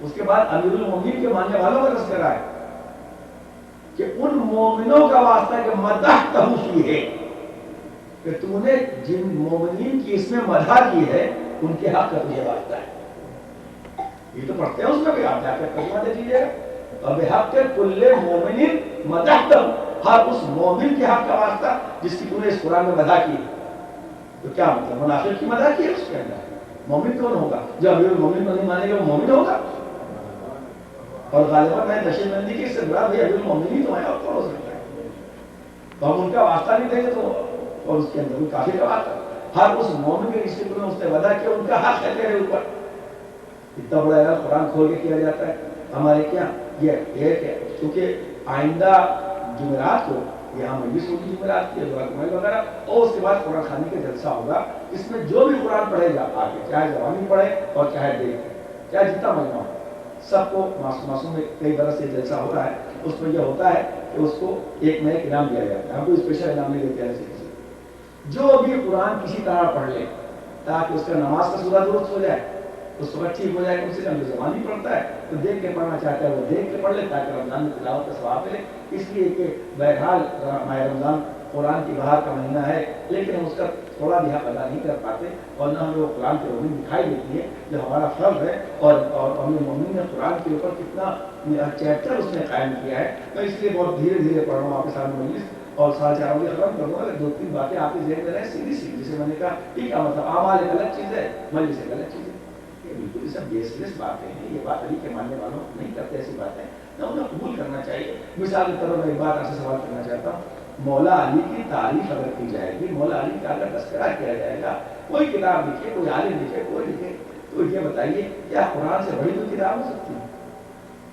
اس کے بعد امیر المومنین کے ماننے والوں کا تذکرہ ہے کہ ان مومنوں کا واسطہ کہ مدح تہو کی ہے کہ تو نے جن مومنین کی اس میں مدح کی ہے ان کے حق کا تجھے واسطہ ہے. یہ تو پڑھتے ہیں اس میں بھی آپ جا کر ترجمہ دے دیجیے گا. اور بحق کل مومنین مدح تہو ہر اس مومن کے حق کا واسطہ جس کی تو نے اس قرآن میں مدح کی. تو کیا مطلب منافق کی مدح کی ہے اس کے اندر. مومن کون ہوگا جو امیر المومنین کو نہیں مانے گا وہ مومن ہوگا. اور غالباً میں نشین بندی کی اس سے برا بھی امیر المومنین تو ہے اور کون ہو سکتا ہے. تو ہم ان کا واسطہ نہیں دیں گے تو اور اس کے اندر بھی کافی کا واسطہ ہر اس مومن کے رشتے کو اس نے وعدہ کیا ان کا حق ہے تیرے اوپر. اتنا بڑا اعلان قرآن کھول کے کیا جاتا ہے ہمارے کیا یہ کہ چونکہ آئندہ جمعرات کو یہاں مجلس ہوگی جمعرات کی وغیرہ اور اس کے بعد قرآن خوانی کا جلسہ ہوگا. اس میں جو بھی قرآن پڑھے گا آگے چاہے زبانی پڑھے اور چاہے دیکھے چاہے جتنا مجمع ہو سب کو معصوم میں کئی برس سے جلسہ ہو رہا ہے. اس میں یہ ہوتا ہے کہ اس کو ایک نئے انعام دیا جاتا ہے. ہم کوئی اسپیشل انعام نہیں دیتے ہیں کسی جو بھی قرآن کسی طرح پڑھ لے تاکہ اس کا نماز کا سورہ درست ہو جائے اس وقت ٹھیک ہو جائے. کم سے کم جو زبانی پڑھتا ہے تو دیکھ کے پڑھنا چاہتا ہے وہ دیکھ کے پڑھ لے تاکہ رمضان میں تلاوت کا ثواب ملے. اس لیے کہ بہرحال ماہ رمضان قرآن کی بہار کا مہینہ ہے لیکن ہم اس کا تھوڑا بھی حق ادا نہیں کر پاتے اور نہ ہمیں وہ قرآن کی روشنی دکھائی دیتی ہے جو ہمارا فرض ہے. اور امیر المومنین نے قرآن کے اوپر کتنا چیپٹر اس نے قائم کیا ہے. میں اس لیے بہت دھیرے دھیرے پڑھ رہا ہوں آپ کے سامنے مجلس اور 4:30 بجے ختم کر دوں گا. 2-3 باتیں آپ کے ذہن میں رہیں سیدھی سیدھی جسے میں نے کہا ٹھیک ہے مطلب اعمال ایک الگ چیز ہے مجلس ایک الگ چیز ہے. یہ بالکل سب بیس لیس باتیں ہیں. یہ بات علی کے ماننے والوں نہیں کرتے ایسی باتیں نہ انہیں قبول کرنا چاہیے. مثال کے طور پر میں ایک بات آپ سے سوال کرنا چاہتا ہوں. مولا علی کی تعریف اگر کی جائے گی مولا علی کا اگر تذکرہ کیا جائے گا کوئی کتاب لکھے کوئی عالم لکھے کوئی لکھے تو یہ بتائیے کیا قرآن سے بڑی کوئی کتاب ہو سکتی ہے.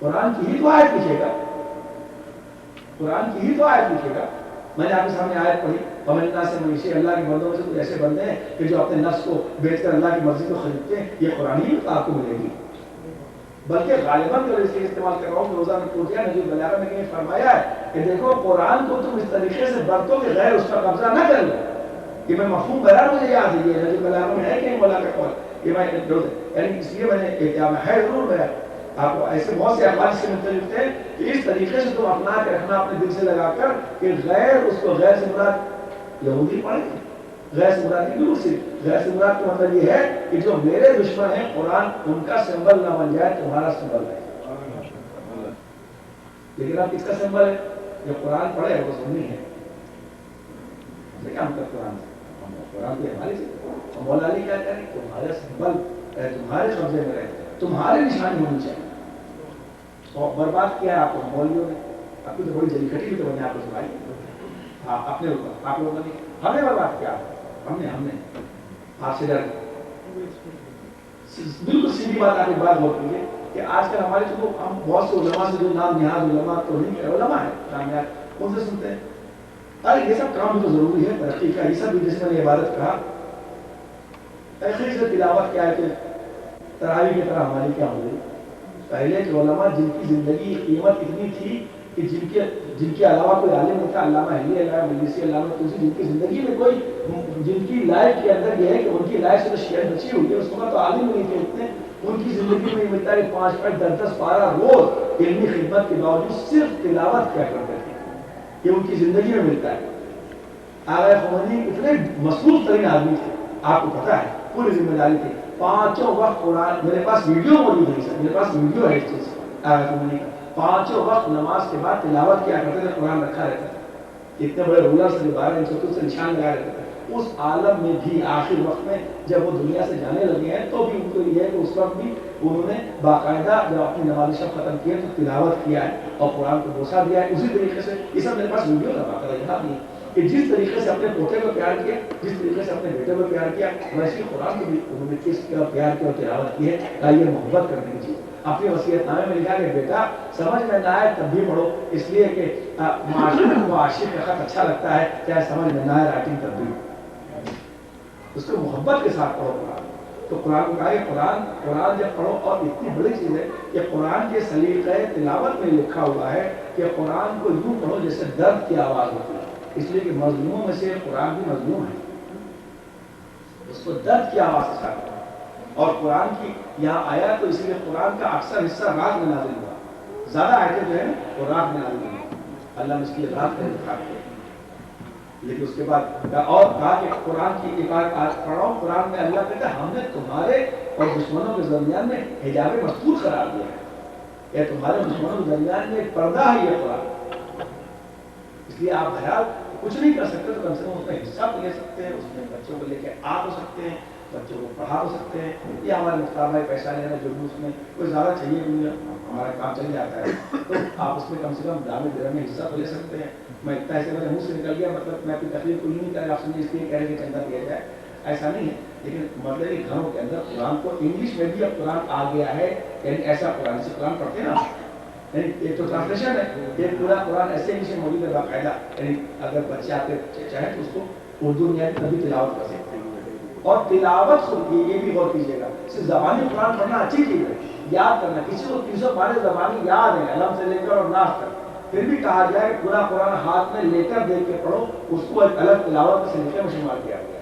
قرآن کی ہی تو آیت لکھے گا. قرآن کی ہی تو آیت لکھے گا. میں نے آپ کے سامنے آیت پڑھی اللہ سے مویشی اللہ کے بندوں میں سے کچھ ایسے بندے ہیں کہ جو اپنے نفس کو بیچ کر اللہ کی مرضی کو خریدتے ہیں. یہ قرآن ہی آپ کو ملے گی. بلکہ غالباً جو اس لیے استعمال کر رہا ہوں روزہ میں ٹوٹیا نجیب بلاغہ میں کہیں فرمایا ہے کہ دیکھو قرآن کو تم اس طریقے سے برتو کہ غیر اس کا قبضہ نہ کر لو. یہ میں مفہوم برار مجھے یاد ہے یہ نجیب بلاغہ میں ہے کہ مولا کا قول یہ میں یعنی اس لیے میں نے احتیاط ہے ضرور میں آپ کو ایسے بہت سے اقوال سے مختلف تھے کہ اس طریقے سے تم اپنا کے رکھنا اپنے دل سے لگا کر کہ غیر اس کو غیر سے مراد یہودی پڑھے غیر سے مراد کی دور سے غیر سے مراد کا مطلب یہ ہے کہ جو میرے دشمن ہیں قرآن ان کا سمبل نہ بن جائے تمہارا سمبل ہے. لیکن آپ کس کا سمبل ہے جو قرآن پڑھے وہ سنی ہے. کیا مطلب قرآن قرآن تو ہمارے سے مولا علی کیا کریں تمہارا سمبل تمہارے قبضے میں رہے تمہارے نشانی ہونی چاہیے. اور برباد کیا ہے آپ کو مولویوں نے آپ کی تو بڑی جلی کٹی تو میں نے آپ کو سنائی اپنے اوپر آپ لوگوں نے ہمیں برباد کیا ہم نے آپ سے ڈر بالکل سیدھی بات آپ ایک بات بول رہی ہے کہ آج کل ہمارے جو ہم بہت سے علماء سے جو نام نہاد علماء تو نہیں علماء ہیں کامیاب ان سے سنتے ہیں ارے یہ سب کام تو ضروری ہے ترقی کا یہ سب بھی جس میں نے عبادت کہا ایسے سے تلاوت کیا ہے کہ تراویح کی طرح ہماری کیا ہو گئی. پہلے کے علماء جن کی زندگی کی قیمت اتنی تھی کہ جن کے علاوہ کوئی عالم نہیں تھا علامہ حلی علامہ مجلسی علامہ توسی جن کی زندگی میں کوئی جن کی لائف کے اندر یہ ہے کہ ان کی لائف سے تو شیئر بچی ہوئی ہے اس وقت تو عالم نہیں تھے اتنے ان کی زندگی میں ملتا ہے 5-10 پارہ روز علمی خدمت کے باوجود صرف تلاوت کیا کرتے تھے. یہ ان کی زندگی میں ملتا ہے. آغا خمینی اتنے مصروف ترین آدمی تھے آپ کو پتا ہے پوری ذمہ داری تھی. 5 وقت قرآن میرے پاس ویڈیو موجود ہے سر, میرے پاس ویڈیو ہے اس چیز کا. 5 وقت نماز کے بعد تلاوت کیا کرتے تھے, قرآن رکھا رہتا تھا. اتنے بڑے رولر سے 12 انچ سے نشان لگا رہتے تھے. اس عالم میں بھی آخر وقت میں جب وہ دنیا سے جانے لگے ہیں تو بھی ان کو یہ ہے کہ اس وقت بھی انہوں نے باقاعدہ جب اپنی نماز شب ختم کی ہے تو تلاوت کیا ہے اور قرآن کو بوسا دیا ہے. اسی طریقے سے یہ سب میرے پاس ویڈیو کا باقاعدہ یاد نہیں کہ جس طریقے سے اپنے پوتے کو پیار کیا, جس طریقے سے اپنے بیٹے کو پیار کیا, ویسے قرآن کو بھی انہوں نے کس طرح پیار کیا اور تلاوت کی ہے. یہ محبت کرنے کی چیز. اپنی وصیت نامے میں لکھا کہ بیٹا سمجھ میں نہ آئے تب بھی پڑھو, اس لیے کہ معاشرے کو عاشق کا خط اچھا لگتا ہے, چاہے سمجھ میں نہ آئے رائٹنگ تب بھی اس کو محبت کے ساتھ پڑھو قرآن. تو قرآن کو کہا کہ قرآن جب پڑھو, اور اتنی بڑی چیز ہے کہ قرآن کے سلیقہ تلاوت میں لکھا ہوا ہے کہ قرآن کو یوں پڑھو جیسے درد کی آواز ہوتی ہے, اس لیے کہ مظلوموں میں سے قرآن بھی مظلوم ہے, اس کو درد کی آواز کے ساتھ. اور قرآن کی یہاں آیا تو اسی لیے قرآن کا اکثر حصہ رات میں نازل ہوا. زیادہ آیتیں جو ہے وہ رات میں نازل ہوئی, اللہ نے اس کی رات کا انتخاب کیا. لیکن اس کے بعد اور کہا کہ قرآن کی ایک آیت پڑھو, قرآن میں اللہ کہتا ہے ہم نے تمہارے اور دشمنوں کے درمیان میں حجاب مستور قرار دیا ہے. یہ تمہارے دشمنوں کے درمیان میں ایک پردہ ہے یہ قرآن. اس لیے آپ بہرحال کچھ نہیں کر سکتے تو کم سے کم اس میں حصہ لے سکتے ہیں, اس میں بچوں کو لے کے آ ہو سکتے ہیں, بچوں کو پڑھا ہو سکتے ہیں. یہ ہمارے مختار بھائی پیسہ لینا جو بھی اس میں کوئی زیادہ چاہیے نہیں ہے, ہمارا کام چل جاتا ہے, تو آپ اس میں کم سے کم دامے درہم میں حصہ تو لے سکتے ہیں. میں اتنا ایسے میرے منہ سے نکل گیا, مطلب میں اپنی تقریر کو نہیں کر, آپ سمجھے اس لیے کہہ رہے کہ چندہ دیا جائے, ایسا نہیں ہے. لیکن مطلب کہ گھروں کے اندر قرآن کو انگلش میں بھی اب قرآن آ گیا ہے, یعنی ایسا قرآن سے قرآن پڑھتے ہیں نا, ایک تو ٹرانسلیشن ہے, ایک پورا قرآن ایسے انگلش میں موجود ہے باقاعدہ, یعنی اگر بچے آپ کے چاہیں تو اس کو اردو میں کبھی تلاوت کر سکتے ہیں. اور تلاوت خود یہ بھی غور کیجیے گا, صرف زبانی قرآن پڑھنا اچھی چیز ہے, یاد کرنا. کسی کو 312 زبانی یاد ہے علم سے لے کر اور ناس تک, پھر بھی کہا گیا کہ پورا قرآن ہاتھ میں لے کر دیکھ کے پڑھو, اس کو ایک الگ تلاوت کے سلیقے میں شمار کیا گیا.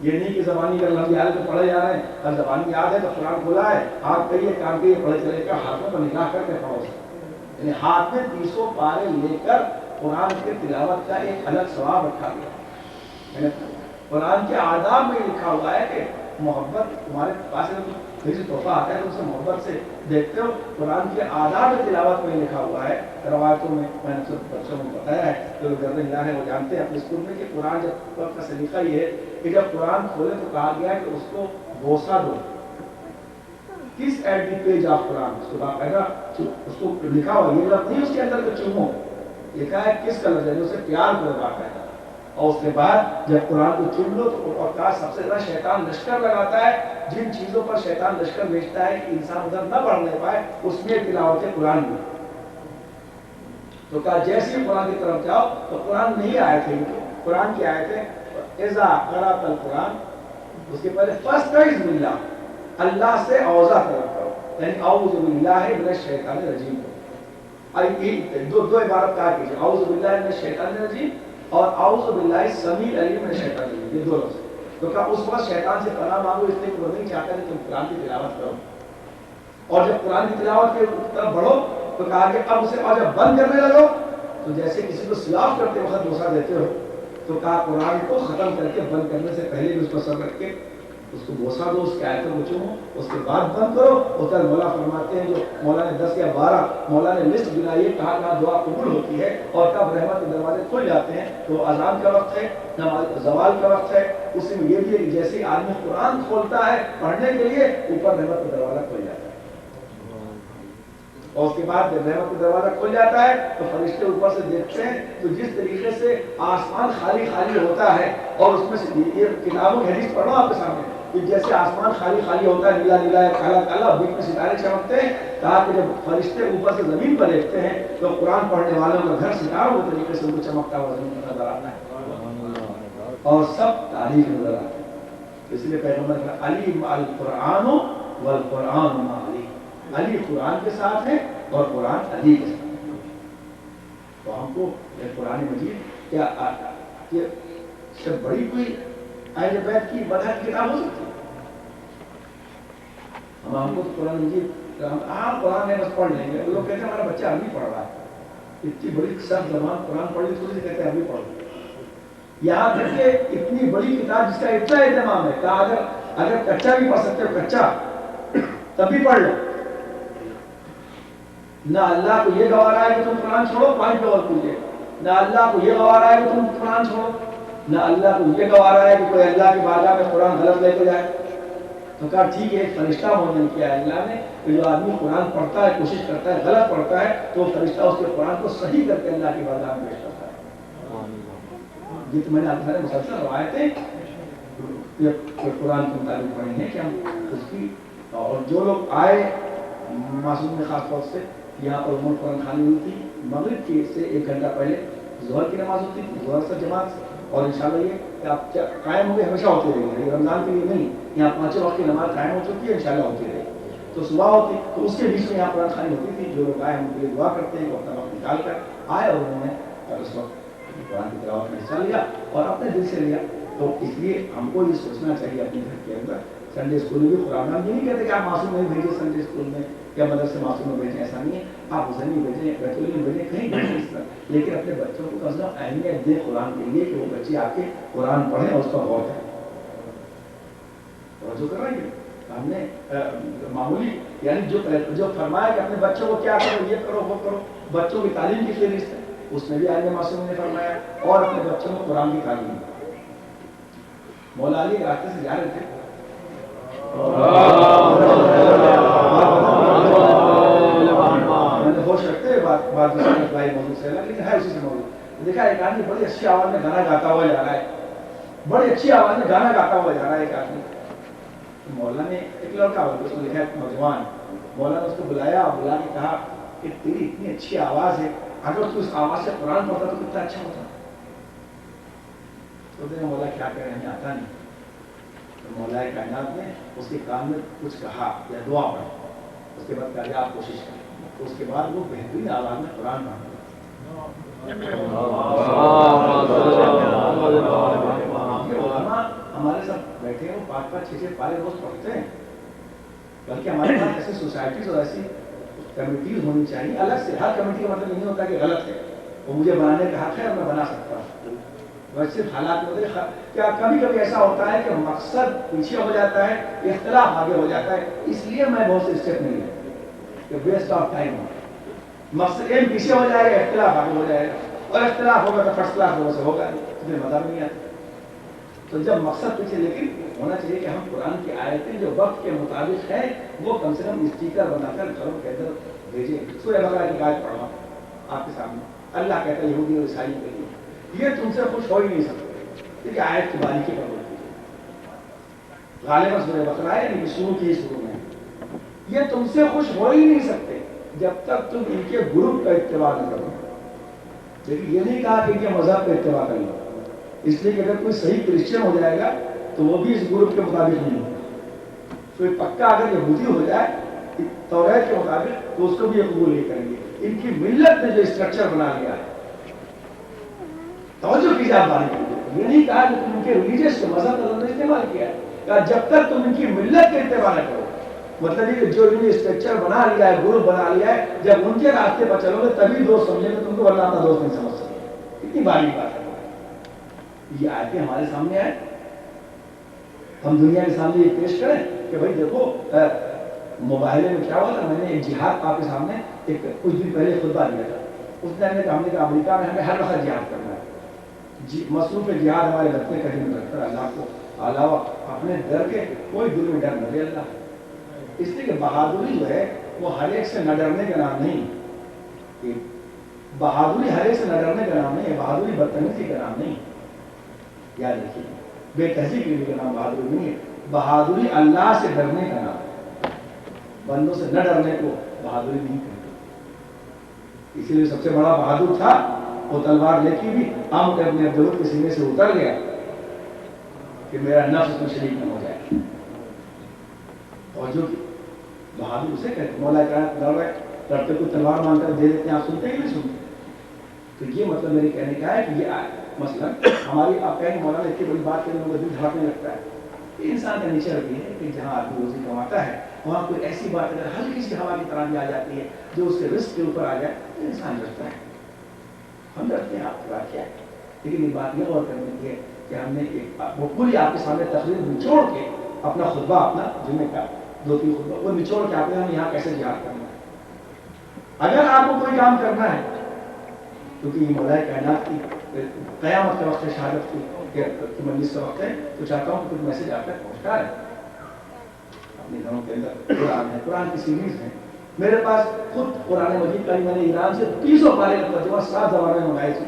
یہ نہیں کہ زبانی کا لفظ یاد ہے تو پڑھے جا رہے ہیں, اگر زبانی یاد ہے تو قرآن کھولا ہے, آپ کریے کام کریے, پڑھے چلے کر ہاتھوں پر نگاہ کر کے پڑھو. یعنی ہاتھ میں 300 پارے لے کر قرآن کی تلاوت کا ایک الگ ثواب رکھا گیا. قرآن کے آداب میں لکھا ہوا ہے کہ محبت تمہارے پاس کسی تحفہ آتا ہے تو اسے محبت سے دیکھتے ہو. قرآن کے آداب تلاوت میں لکھا ہوا ہے, روایتوں میں نے سب بچوں کو بتایا ہے, جو گرد ہلا ہے وہ جانتے ہیں اپنے اسکول میں, کہ قرآن جب کا سلیقہ یہ ہے کہ جب قرآن کھولے تو کہا گیا ہے کہ اس کو بوسا دو. کس ایٹ دی پیج آف قرآن, اس کو باقاعدہ اس کو لکھا ہوا, یہ لفظ نہیں اس کے اندر کہ چومو, لکھا ہے کس کا لفظ ہے, اسے پیار کرو باقاعدہ. اور اس کے بعد جب قرآن کو چن لو تو, اور کہا سب سے زیادہ شیطان لشکر لگاتا ہے, جن چیزوں پر شیطان لشکر بھیجتا ہے کہ انسان ادھر نہ پڑھ لے پائے, اس میں تلاوت قرآن میں. تو کہا جیسے ہی قرآن کی طرف جاؤ تو قرآن نہیں آئے تھے, قرآن کی آئے تھے اذا قرأت القرآن, اس کے پہلے فاستعذ باللہ, اللہ سے اوضاع طلب کرو, یعنی اعوذ باللہ من الشیطان الرجیم. دو عبارت کہا کیجیے, اعوذ باللہ من الشیطان الرجیم اور اعوذ باللہ السمیع العلیم من الشیطان الرجیم, یہ دو لفظ. تو کہا اس وقت شیطان سے پناہ مانگو, اس لیے کہ وہ نہیں چاہتا کہ تم قرآن کی تلاوت کرو. اور جب قرآن کی تلاوت کی طرف بڑھو تو کہا کہ اب اسے اور جب بند کرنے لگو تو جیسے کسی کو سلاف کرتے وقت بوسا دیتے ہو, تو کہا قرآن کو ختم کر کے بند کرنے سے پہلے بھی اس کو سر رکھ کے اس کو بوسا دو, اس کے آیتوں کو چومو, اس کے بعد بند کرو. ادھر مولا فرماتے ہیں, جو مولا نے 10 یا 12 مولا نے لسٹ بنائی ہے کہاں کہاں دعا قبول ہوتی ہے اور کب رحمت کے دروازے کھل جاتے ہیں. تو اذان کا وقت ہے, نماز زوال کا وقت ہے, اسی میں یہ بھی ہے کہ جیسے ہی آدمی قرآن کھولتا ہے پڑھنے کے لیے, اوپر رحمت کا دروازہ کھل جاتا ہے. اور اس کے بعد جب رحمت کا دروازہ کھل جاتا ہے تو فرشتے اوپر سے دیکھتے ہیں, تو جس طریقے سے آسمان خالی خالی ہوتا ہے, اور اس میں سے یہ کتابوں کی حدیث پڑھو آپ کے سامنے, کہ جیسے آسمان خالی خالی ہوتا ہے, نیلا نیلا کالا کالا, بیچ میں ستارے چمکتے ہیں, کہا کہ جب فرشتے اوپر سے زمین پر دیکھتے ہیں تو قرآن پڑھنے والوں کا گھر ستاروں کے طریقے سے ان کو چمکتا ہوا زمین پر نظر آتا ہے, اور سب تعریف نظر آتا ہے. اس لیے پیغمبر نے علی مع القرآن والقرآن مع علی, علی قرآن کے ساتھ ہے اور قرآن علی کے ساتھ ہے. تو ہم کو یہ قرآن مجید کیا یہ سے بڑی کوئی اہل بیت کی مدح کی کتاب ہو سکتی ہے؟ ہم کو قرآن مجید عام قرآن ہے بس پڑھ لیں گے. لوگ کہتے ہیں ہمارا بچہ عربی پڑھ رہا ہے, اتنی بڑی سخت زبان قرآن پڑھ لی تھوڑی سی کہتے ہیں عربی پڑھ. یہاں تک کہ اتنی بڑی کتاب جس کا اتنا اہتمام ہے, کہ اگر اگر کچا بھی پڑھ سکتے ہو کچا تب بھی پڑھ لو. نہ اللہ کو یہ گوارا ہے کہ تم قرآن چھوڑو پانی پہ اور پوچھے, نہ اللہ کو یہ گوارا ہے کہ تم قرآن چھوڑو, نہ اللہ کو یہ گوارا ہے کہ کوئی اللہ کی بارگاہ میں قرآن غلط لے کے جائے. تو کہا ٹھیک ہے, ایک فرشتہ مومن کیا ہے اللہ نے کہ جو آدمی قرآن پڑھتا ہے, کوشش کرتا ہے, غلط پڑھتا ہے تو وہ فرشتہ اس کے قرآن کو صحیح کر کے اللہ کی بارگاہ میں پیش کرتا ہے. یہ تو میں نے آپ کے سارے مسلسل روایتیں قرآن کے مطابق پڑھی ہیں کہ ہم اس کی. اور جو لوگ آئے معصوم میں خاص طور سے یہاں پر عمر قرآن خانی ہوئی تھی, مغرب کی سے 1 گھنٹہ پہلے ظہر کی نماز ہوتی تھی, ظہر سے جماعت سے, اور انشاءاللہ یہ کہ آپ قائم ہوں گے, ہمیشہ ہوتی رہے گی, رمضان کے لیے نہیں, یہاں 5 وقت کی نماز قائم ہو چکی ہے, انشاءاللہ ہوتی رہے گی. تو صبح ہوتی تو اس کے بیچ میں یہاں قرآن خانی ہوتی تھی. جو لوگ آئے ان کے لیے دعا کرتے ہیں کہ اپنا وقت نکال کر آئے اور انہوں نے اس وقت قرآن کی تلاوت میں حصہ لیا اور اپنے دل سے لیا. تو اس لیے ہم کو یہ سوچنا چاہیے اپنے گھر کے اندر سنڈے اسکول میں بھی قرآن. ہم یہ نہیں کہتے کہ آپ معصوم نہیں بھیجیں سنڈے اسکول میں یا مدرسے معصوم میں بھیجیں, ایسا نہیں ہے. آپ حسینی بھیجیں, بیتولی میں بھیجیں, کہیں بھیجیں اس طرح, لیکن اپنے بچوں کو کم از کم اہمیت دیں قرآن کے لیے کہ وہ بچے آ کے قرآن پڑھیں اور اس کا غور کریں. توجہ کر رہے ہیں ہم نے معمولی یعنی جو فرمایا کہ اپنے بچوں کو کیا کرو, یہ کرو, وہ کرو, بچوں کی تعلیم کی فہرست ہے, اس میں بھی آئے معصوم نے فرمایا, اور اپنے بچوں کو قرآن کی تعلیم. مولا علی راستے سے جا رہے تھے, ہوش رکھتے ہوئے بات موضوع سے, لیکن ہے اسی سے موضوع. دیکھا ایک آدمی بڑی اچھی آواز میں گانا گاتا ہوا جا رہا ہے, بڑی اچھی آواز میں گانا گاتا ہوا جا رہا ہے ایک آدمی. مولانا نے ایک لڑکا اس کو لکھا ہے نوجوان, مولانا نے اس کو بلایا, بلا کے کہا کہ تیری اتنی اچھی آواز ہے, اگر تو اس آواز سے قرآن پڑھتا تو کتنا اچھا ہوتا. تو دیکھا مولا کیا کہہ رہے ہیں, آتا نہیں. تو مولا کائنات نے اس کے کان میں کچھ کہا یا دعا پڑھی, اس کے بعد کہا آپ کوشش کریں. تو اس کے بعد وہ بہترین آواز میں قرآن پڑھا. ہمارے ساتھ بیٹھے ہیں, وہ 5-5-6 پارے روز پڑھتے ہیں. بلکہ ہمارے پاس ایسی سوسائٹیز اور ایسی کمیٹیز ہونی چاہیے الگ سے. ہر کمیٹی کا مطلب نہیں ہوتا کہ غلط ہے, وہ مجھے بنانے کا حق ہے اور میں بنا سکتا ہوں. ویسے حالات میں کیا کبھی کبھی ایسا ہوتا ہے کہ مقصد پیچھے ہو جاتا ہے, اختلاف آگے ہو جاتا ہے, اس لیے میں بہت سے اسٹیپ نہیں لیتا کہ ویسٹ آف ٹائم ہو. مقصد ایک پیچھے ہو جائے گا, اختلاف آگے ہو جائے گا, اور اختلاف ہوگا تو فرسٹ کلاس لوگوں سے ہوگا, تمہیں مزہ نہیں آتا. تو جب مقصد پیچھے, لیکن ہونا چاہیے کہ ہم قرآن کی آیتیں جو وقت کے مطابق ہیں وہ کم سے کم اسٹیکر بنا کر گھروں کے اندر بھیجیں. سورہ بقرہ کی آیت پڑھا آپ کے سامنے, اللہ کہتا ہے یہودی اور عیسائی کے لیے یہ تم سے خوش ہو ہی نہیں سکتے. دیکھیے آیت کی باریکی پر بولتی ہے, غالباً سورہ بقرہ ہے یعنی شروع کی شروع میں, یہ تم سے خوش ہو ہی نہیں سکتے جب تک تم ان کے گروپ کا اتباع نہ کرو. لیکن یہ نہیں کہا کہ ان کے مذہب کا اتباع کر لو, اس لیے کہ اگر کوئی صحیح کرسچن ہو جائے گا تو وہ بھی اس گروپ کے مطابق نہیں ہوگا. تو پکا اگر یہودی ہو جائے توریت کے مطابق تو اس کو بھی یہ قبول نہیں کریں گے. ان کی ملت نے جو اسٹرکچر بنا لیا ہے, توجہ کیجیے آپ بات کو, یہ نہیں کہا کہ تم ان کے ریلیجیس کے مذہب کا لفظ استعمال کیا ہے, کہ جب تک تم ان کی ملت کے اتباع نہ کرو. مطلب یہ کہ جو انہوں نے اسٹرکچر بنا لیا ہے, گروپ بنا لیا ہے, جب ان کے راستے پر چلو گے تبھی دوست سمجھیں گے تم کو, ورنہ اپنا دوست نہیں سمجھ سکتے. اتنی باری بات ہے. یہ آیتیں ہمارے سامنے آئے, ہم دنیا کے سامنے یہ پیش کریں کہ بھائی دیکھو مباہلے میں کیا ہوا تھا. میں نے ایک جہاد آپ کے سامنے ایک کچھ دن پہلے خطبہ دیا تھا. اس ٹائم میں ہم نے کہا امریکہ میں ہمیں ہر وقت جہاد کرنا ہے. مصروف جہاد ہمارے لگتے کہیں میں رکھتا ہے, اللہ کو علاوہ اپنے ڈر کے کوئی دل میں ڈر نہ دے اللہ. اس لیے کہ بہادری جو ہے وہ ہر ایک سے نہ ڈرنے کا نام نہیں. بہادری ہر ایک سے نہ ڈرنے کا نام نہیں ہے, بہادری بدتمیزی کا نام نہیں. یاد رکھیے, بے تہذیب کا نام بہادری نہیں ہے. بہادری اللہ سے ڈرنے کا نام ہے, بندوں سے نہ ڈرنے کو بہادری نہیں کہتے. اسی لیے سب سے بڑا بہادر تھا, وہ تلوار لے کے بھی عام کے اپنے عبداللہ کے سینے سے اتر گیا کہ میرا نفس تو شریک نہ ہو جائے. اور جو بہادر اسے کہتے, مولا لڑتے کو تلوار مانگ کر دے دیتے ہیں, آپ سنتے ہی نہیں سنتے. تو یہ مطلب میرے کہنے کا ہے کہ یہ مثلا ہماری آپ کہیں مولانا اتنی بڑی بات کرنے کا دل دھڑکنے لگتا ہے. انسان کا نیچر بھی ہے کہ جہاں آدمی روزی کماتا ہے وہاں کوئی ایسی بات اگر ہلکی سی ہوا کی طرح بھی آ جاتی ہے جو اس کے رزق کے اوپر آ جائے تو انسان ڈرتا ہے. ہم ڈرتے ہیں, آپ کی بات کیا ہے. لیکن یہ بات یہ غور کرنے کی ہے کہ ہم نے وہ پوری آپ کے سامنے تقریر نچوڑ کے اپنا خطبہ اپنا جمعے کا 2-3 خطبہ وہ نچوڑ کے آتے ہیں ہم یہاں کیسے جہاد کرنا ہے۔ اگر آپ کو کوئی کام کرنا ہے کیونکہ یہ مولائے کائنات کی قیامت کا وقت ہے، شہادت کی مجلس کا وقت ہے، تو چاہتا ہوں کہ کچھ میسج آپ تک پہنچتا ہے۔ اپنے گھروں کے اندر قرآن ہے، قرآن کی سیریز ہے، میرے پاس خود قرآن مجید کا میں نے ایران سے 300 پارے کا ترجمہ 7 زبانوں میں منگائی تھی،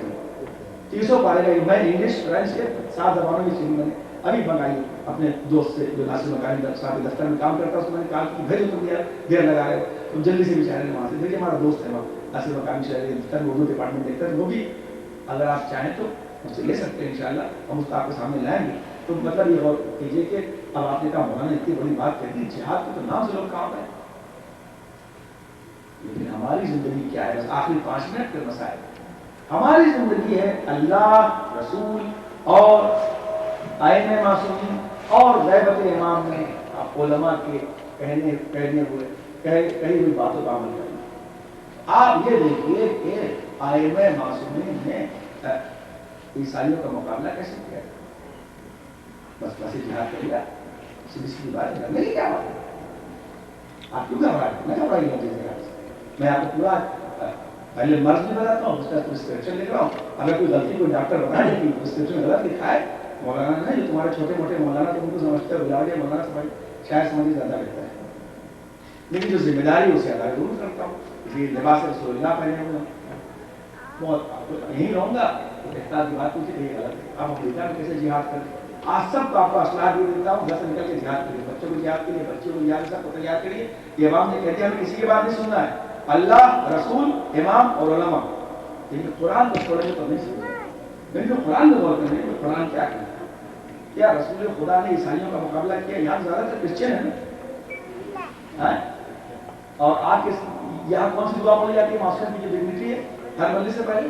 300 پارے کا میں انگلش فرینچ کے 7 زبانوں میں سیریز میں نے ابھی منگائی اپنے دوست سے جو ناصر مکانی صاحب کے دفتر میں کام کرتا ہے، اس میں نے کہا کہ بھیجو تم یار دیر لگا رہے ہو، تم جلدی سے بیچارے نے وہاں سے دیکھیے ہمارا دوست ہے وہاں ناصر مکانی شہر کے دفتر میں اردو ڈپارٹمنٹ دیکھتا ہے، وہ بھی اگر آپ چاہیں تو مجھ سے لے سکتے ہیں انشاءاللہ، ہم اس کو آپ کے سامنے لائیں گے۔ تو مطلب یہ غور کیجیے کہ اب آپ نے کہا مولانا اتنی بڑی بات کہتی ہے، جہاد کو تو نام سے لوگ کام ہے، لیکن ہماری زندگی کیا ہے؟ آخری 5 منٹ کے مسائل، ہماری زندگی ہے اللہ، رسول اور آئمہ معصومین اور غیبت امام میں علماء کے کہنے ہوئی باتوں کا عمل کرنا۔ آپ یہ دیکھیے کہ آئمہ معصومین نے عیسائیوں کا مقابلہ کیسے کیا؟ بس جہاد کر لیا، سیدھی بات ہے، میری کیا بات ہے؟ آپ کیوں گھبرا رہے ہیں؟ میں گھبرائی ہوں جہاد سے، میں آپ کو پورا پہلے مرض بھی بتاتا ہوں، اس کا پرسکرپشن لکھ رہا ہوں، اگر کوئی غلطی کوئی ڈاکٹر بتا دے کہ پرسکرپشن غلط لکھا ہے، مولانا نہیں جو تمہارے چھوٹے موٹے مولانا تو ان کو سمجھتے ہو بلاوجہ مولانا سمجھ شاید سمجھ زیادہ بہتر ہے، لیکن جو ذمہ داری اسے ادا ضرور کرتا ہوں، اس لیے لباس رسول اللہ پہنے ہوئے ہوں، بہت یہیں رہوں گا، احتیاط کی بات پوچھی تو یہ غلط ہے، آپ امریکہ میں کیسے جہاد کریں؟ آج سب کو آپ کو اصلاح بھی دیتا ہوں، گھر سے نکل کے جہاد کریے، بچوں کو جہاد کریے، بچوں کو جہاد سب کو تیار کریے، یہ عوام نے کہتے ہیں ہمیں کسی کی بات نہیں سننا ہے، اللہ، رسول، امام اور علماء، لیکن قرآن کو چھوڑیں گے تو نہیں سننا، لیکن جو قرآن میں غور کریں گے قرآن کیا کہتا ہے؟ کیا رسول خدا نے عیسائیوں کا مقابلہ کیا؟ یہاں زیادہ تر کرسچن ہے نا، اور آپ یہاں کون سی دعا پڑھی جاتی ہے؟ معصوم کی جو ڈگنیٹی ہے ہر بندے سے پہلے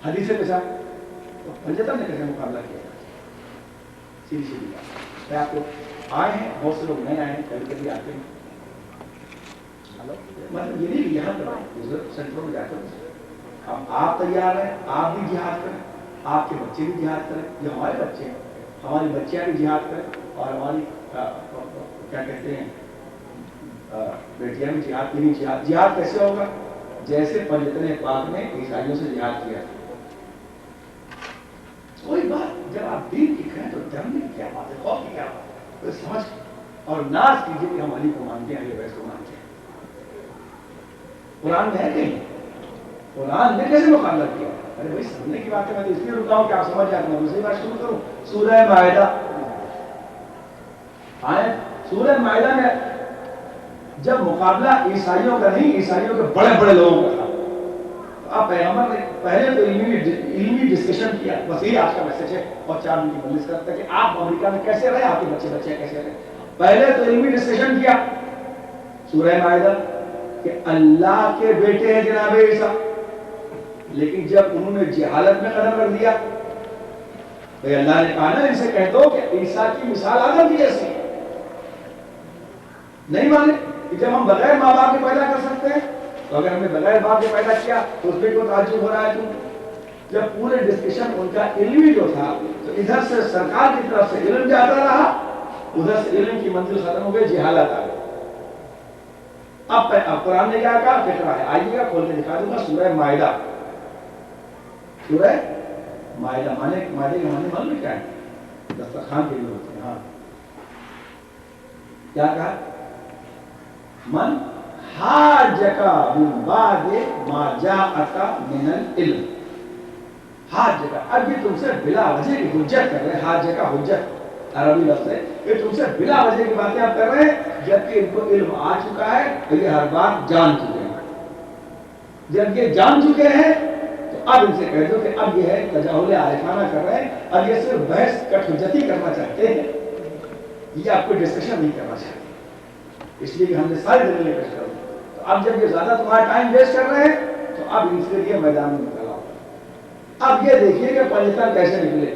حدیث کے ساتھ، تو پنجتن نے کیسے مقابلہ کیا؟ سیدھی سیدھی بات ہے، آپ کو آئے ہیں، بہت سے لوگ نئے آئے ہیں، کبھی کبھی آتے ہیں، مطلب یہ نہیں کہ یہاں پر سینٹروں میں جاتے ہیں، آپ تیار ہیں، آپ بھی جہاد کریں، آپ کے بچے بھی جہاد کریں، یہ ہمارے بچے ہیں، ہماری بچیاں بھی جہاد کریں، اور ہماری کیا کہتے ہیں بیٹیاں بھی جہاد کی، جہاد کیسے ہوگا؟ جیسے پنجتن پاک نے عیسائیوں سے جہاد کیا۔ کوئی بات جب آپ دین کی کہیں تو ڈرنے کی کیا بات ہے، خوف کی کیا بات ہے، سمجھ اور ناز کیجیے کہ ہم علی کو مانتے ہیں، علی ویس کو مانتے ہیں۔ قرآن میں ہے کہیں؟ قرآن نے کیسے مقابلہ کیا؟ ارے بھائی سمجھنے کی بات ہے، میں تو اس لیے رکا ہوں کہ آپ سمجھ جائیں، میں دوسری بات شروع کروں۔ سورہ مائدہ سورہ مائدہ میں جب مقابلہ عیسائیوں کا نہیں، عیسائیوں کے بڑے بڑے لوگوں کا تھا، آپ پیغمبر نے پہلے تو علمی ڈسکشن کیا، بس یہی آج کا میسج ہے، اور 4 دن کی مجلس کرتا ہے کہ آپ امریکہ میں کیسے رہے، آپ کے بچے کیسے رہے۔ پہلے تو علمی ڈسکشن کیا سورہ مائدہ کہ اللہ کے بیٹے ہیں جناب عیسیٰ، لیکن جب انہوں نے جہالت میں قدم رکھ دیا، بھئی اللہ نے کہا نا ان سے کہہ دو کہ عیسیٰ کی مثال آدم کی جیسی ہے، نہیں مانے کہ جب ہم بغیر ماں باپ کے پیدا کر سکتے ہیں تو اگر ہم نے بغیر باپ کے پیدا کیا تو اس پہ کوئی تعجب ہو رہا ہے؟ جب پورے ڈسکشن ان کا علمی جو تھا تو ادھر سے سرکار کی طرف سے علم جاتا رہا، ادھر سے علم کی منزل ختم ہو گئی، جہالت آ گئی۔ اب قرآن نے کیا کہا؟ فکرہ ہے، آئیے گا کھول کے دکھا دوں گا، سورہ مائدہ، سورہ مائدہ مائدے کے معنی معلوم ہے کیا ہے؟ دسترخوان کے لیے ہوتے ہیں، ہاں کیا کہا؟ من حاجکا من بعد ما جاءک من العلم، حاجکا، اب یہ تم سے بلا وجہ کی حجت کر رہے ہیں، حاجکا حجت عربی لفظ ہے، یہ تم سے بلا وجہ کی باتیں آپ کر رہے ہیں، جبکہ ان کو علم آ چکا ہے تو یہ ہر بات جان چکے ہیں، جب یہ جان چکے ہیں تو اب ان سے کہہ دو کہ اب یہ ہے تجاہل عارفانہ کر رہے ہیں، اب یہ صرف بحث کٹ حجتی کرنا چاہتے ہیں، یہ آپ کو ڈسکشن نہیں کرنا چاہتے، اس لیے کہ ہم نے ساری دلیلیں پیش کر دی۔ تو اب جب یہ زیادہ تمہارا ٹائم ویسٹ کر رہے ہیں تو اب ان کے لیے میدان میں نکل آؤ۔ اب یہ دیکھیے کہ پاکستان کیسے نکلے،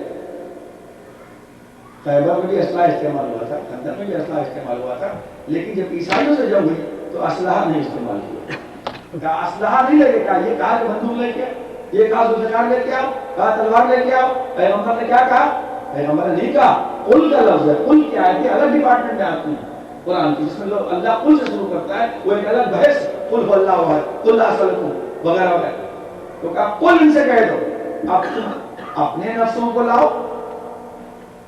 خیبر میں بھی اسلحہ استعمال ہوا تھا، خندق میں بھی اسلحہ استعمال ہوا تھا، لیکن جب عیسائیوں سے جنگ ہوئی تو اسلحہ نہیں استعمال کیا، کہا اسلحہ نہیں لے کے، کہا یہ کہا کہ بندوق لے کے، یہ کہا ذوالفقار لے کے آؤ، کہا تلوار لے کے آؤ۔ پیغمبر نے کیا کہا؟ پیغمبر نے نہیں کہا قل کا لفظ ہے، قل کی آیتیں الگ ڈپارٹمنٹ میں آتی ہیں قرآن کی، جس میں لوگ اللہ قل سے شروع کرتا ہے، وہ ایک الگ بحث قل هو اللہ احد، قل لا اسألکم وغیرہ وغیرہ. تو کہا قل ان سے کہہ دو اب تم اپنے نفسوں کو لاؤ.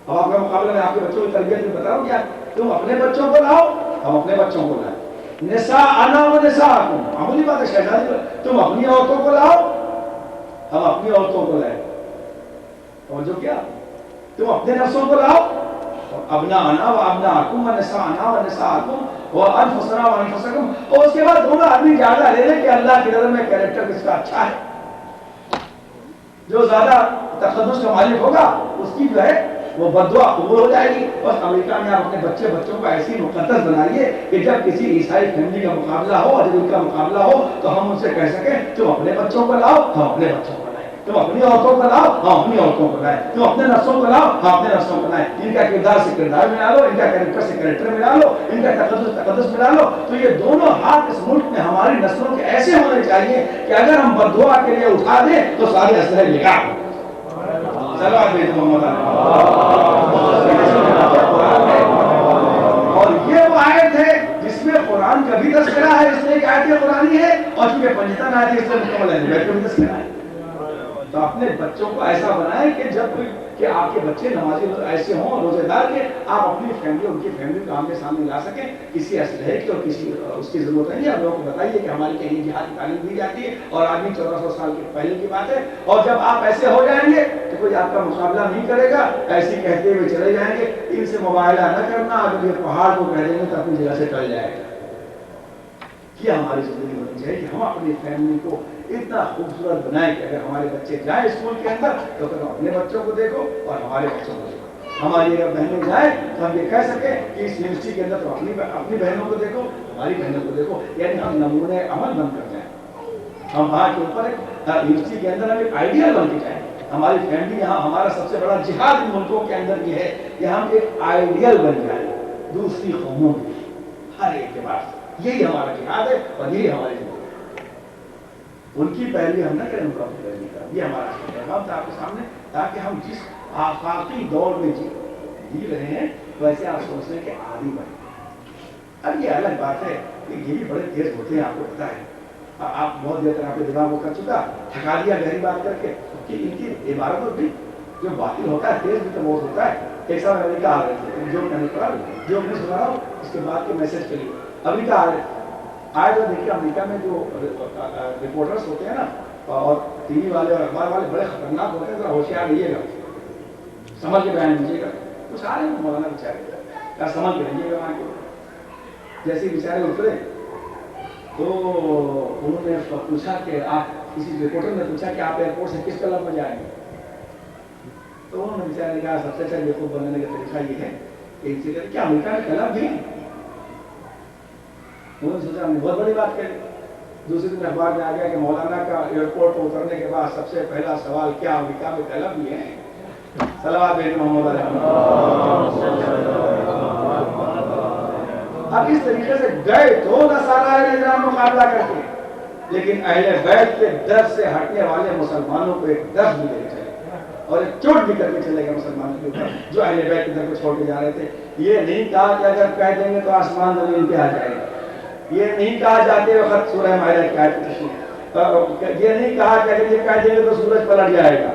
اب آپ کے مقابلے میں آپ کے بچوں کی تربیت میں بتا رہا ہوں کیا، تم اپنے بچوں کو لاؤ، ہم اپنے بچوں کو لائیں. نساءنا و نساءکم، معمولی بات ہے شہزادی، تم اپنی عورتوں کو لاؤ، ہم اپنی عورتوں کو لائیں. اور جو کیا تم اپنے نفسوں کو لاؤ، ابناءنا و ابناءکم و نساءنا و نساءکم و انفسنا و انفسکم. اور اس کے بعد دونوں آدمی زیادہ لے لیں کہ اللہ کی نظر میں کیریکٹر کس کا اچھا ہے. جو زیادہ تقدس کا مالک ہوگا اس کی جو ہے وہ بددعا قبول ہو جائے گی. بس امریکہ میں آپ اپنے بچوں کو ایسی مقدس بنائیے کہ جب کسی عیسائی فیملی کا مقابلہ ہو اور جب ان کا مقابلہ ہو تو ہم ان سے کہہ سکیں تم اپنے بچوں کو لاؤ، ہم اپنے بچوں کو لائیں. تم اپنی عورتوں کو لاؤ، ہم اپنی عورتوں کو لائیں. تم اپنے نفسوں کو لاؤ، ہم اپنے نفسوں کو لائیں. ان کا کردار سے کردار ملا لو، ان کا کریکٹر سے کریکٹر ملا لو، ان کا تقدس ملا لو. تو یہ دونوں ہاتھ اس ملک میں ہماری نسلوں کے ایسے ہونے چاہیے کہ اگر ہم بددعا کے لیے اٹھا دیں تو سارے اسلحے لگا دیں. اور یہ وہ آیت ہے جس میں قرآن کا بھی تذکرہ ہے، اس میں ایک آیت قرآنی ہے، اور چونکہ پنجتن آیت ہے اس میں مکمل ہے بیت کا بھی تذکرہ ہے. تو اپنے بچوں کو ایسا بنائیں کہ جب کہ آپ کے بچے نمازی ایسے ہوں روزے دار کے آپ اپنی فیملی ان کی فیملی کو آمنے سامنے لا سکیں. کسی اسلحے کی اور کسی اس کی ضرورت نہیں ہے. آپ لوگوں کو بتائیے کہ ہماری کہیں جہاد کی تعلیم دی جاتی ہے اور آدمی 1400 سال کے پہلے کی بات ہے. اور جب آپ ایسے ہو جائیں گے تو کوئی آپ کا مقابلہ نہیں کرے گا، ایسے ہی کہتے ہوئے چلے جائیں گے. ان سے مباہلہ نہ کرنا، اگر یہ پہاڑ کو کہہ دیں گے تو اپنی جگہ سے ٹل جائے گا. یہ ہماری زندگی ہونی چاہیے کہ ہم اپنی فیملی کو اتنا خوبصورت بنائیں کہ اگر ہمارے بچے جائیں اسکول کے اندر تو پھر اپنے بچوں کو دیکھو اور ہمارے بچوں کو دیکھو. ہماری اگر بہنیں جائیں تو ہم یہ کہہ سکیں کہ اس یونیورسٹی کے اندر تو اپنی بہنوں کو دیکھو، ہماری بہنوں کو دیکھو. یعنی ہم نمونے عمل بن کر جائیں، ہم وہاں کے اوپر یونیورسٹی کے اندر ہم ایک آئیڈیل بن کے جائیں. ہماری فیملی یہاں ہمارا سب سے بڑا جہاد ان ملکوں کے اندر یہ ہے کہ ہم ایک آئیڈیل بن جائیں دوسری قوموں کے ہر اعتبار سے. یہی ہمارا جہاد ہے اور یہی ہماری زندگی. ان کی پیروی ہم نہ کریں، ان کو اپنی پیروی کریں. یہ ہمارا پیغام تھا آپ کے سامنے، تاکہ ہم جس آفاقی دور میں جی رہے ہیں ویسے آپ سوچنے کے عادی بنے. اب یہ الگ بات ہے کہ یہ بھی بڑے تیز ہوتے ہیں، آپ کو پتا ہے. آپ بہت دیر تک آپ کے دماغ کو کر چکا، تھکا دیا گہری بات کر کے کہ ان کی عبارتوں بھی جو باطل ہوتا ہے تیز بھی تو بہت ہوتا ہے. ایک سال امریکہ آ رہے تھے، جو میں نے پڑھا جو میں سنا رہا ہوں اس کے بعد کے میسج کے لیے امریکہ آ رہے تھے. آئے تو دیکھیے امریکہ میں جو رپورٹرس ہوتے ہیں نا اور ٹی وی والے اور اخبار والے بڑے خطرناک ہوتے ہیں. ذرا ہوشیار رہیے گا، سمجھ کے بیان دیجیے گا. تو سارے مولانا بیچارے سمجھ کے رہیے گا. وہاں کے جیسے بیچارے اترے تو انہوں نے پوچھا کہ آپ کسی رپورٹر نے پوچھا کہ آپ ایئرپورٹ سے کس کلب میں جائیں گے. تو انہوں نے بیچارے نے کہا سب سے اچھا بیوقوف بننے کا طریقہ یہ ہے کہ ان سے کہتے کیا امریکہ میں کلب بھی ہے. انہوں نے سوچا ہم نے بہت بڑی بات کری. دوسرے دن اخبار میں آ گیا کہ مولانا کا ایئرپورٹ پر اترنے کے بعد سب سے پہلا سوال کیا امریکہ میں کلب بھی ہے. صلوات بھیجو محمد علیہ. اب اس طریقے سے گئے تو نصارہ نظام مقابلہ کرتے، لیکن اہل بیت کے در سے ہٹنے والے مسلمانوں کو ایک درس بھی دینا چاہیے اور ایک چوٹ بھی کر کے چلے گا مسلمانوں کے اوپر جو اہل بیت کے در کو چھوڑ کے جا رہے تھے. یہ نہیں کہا کہ اگر کہہ دیں گے تو آسمان زمین پہ آ جائے گا. یہ نہیں کہا جاتے وقت سورہ مائدہ کی آیت تشریح. یہ نہیں کہا کہ اگر یہ کہہ دیں گے تو سورج پلٹ جائے گا.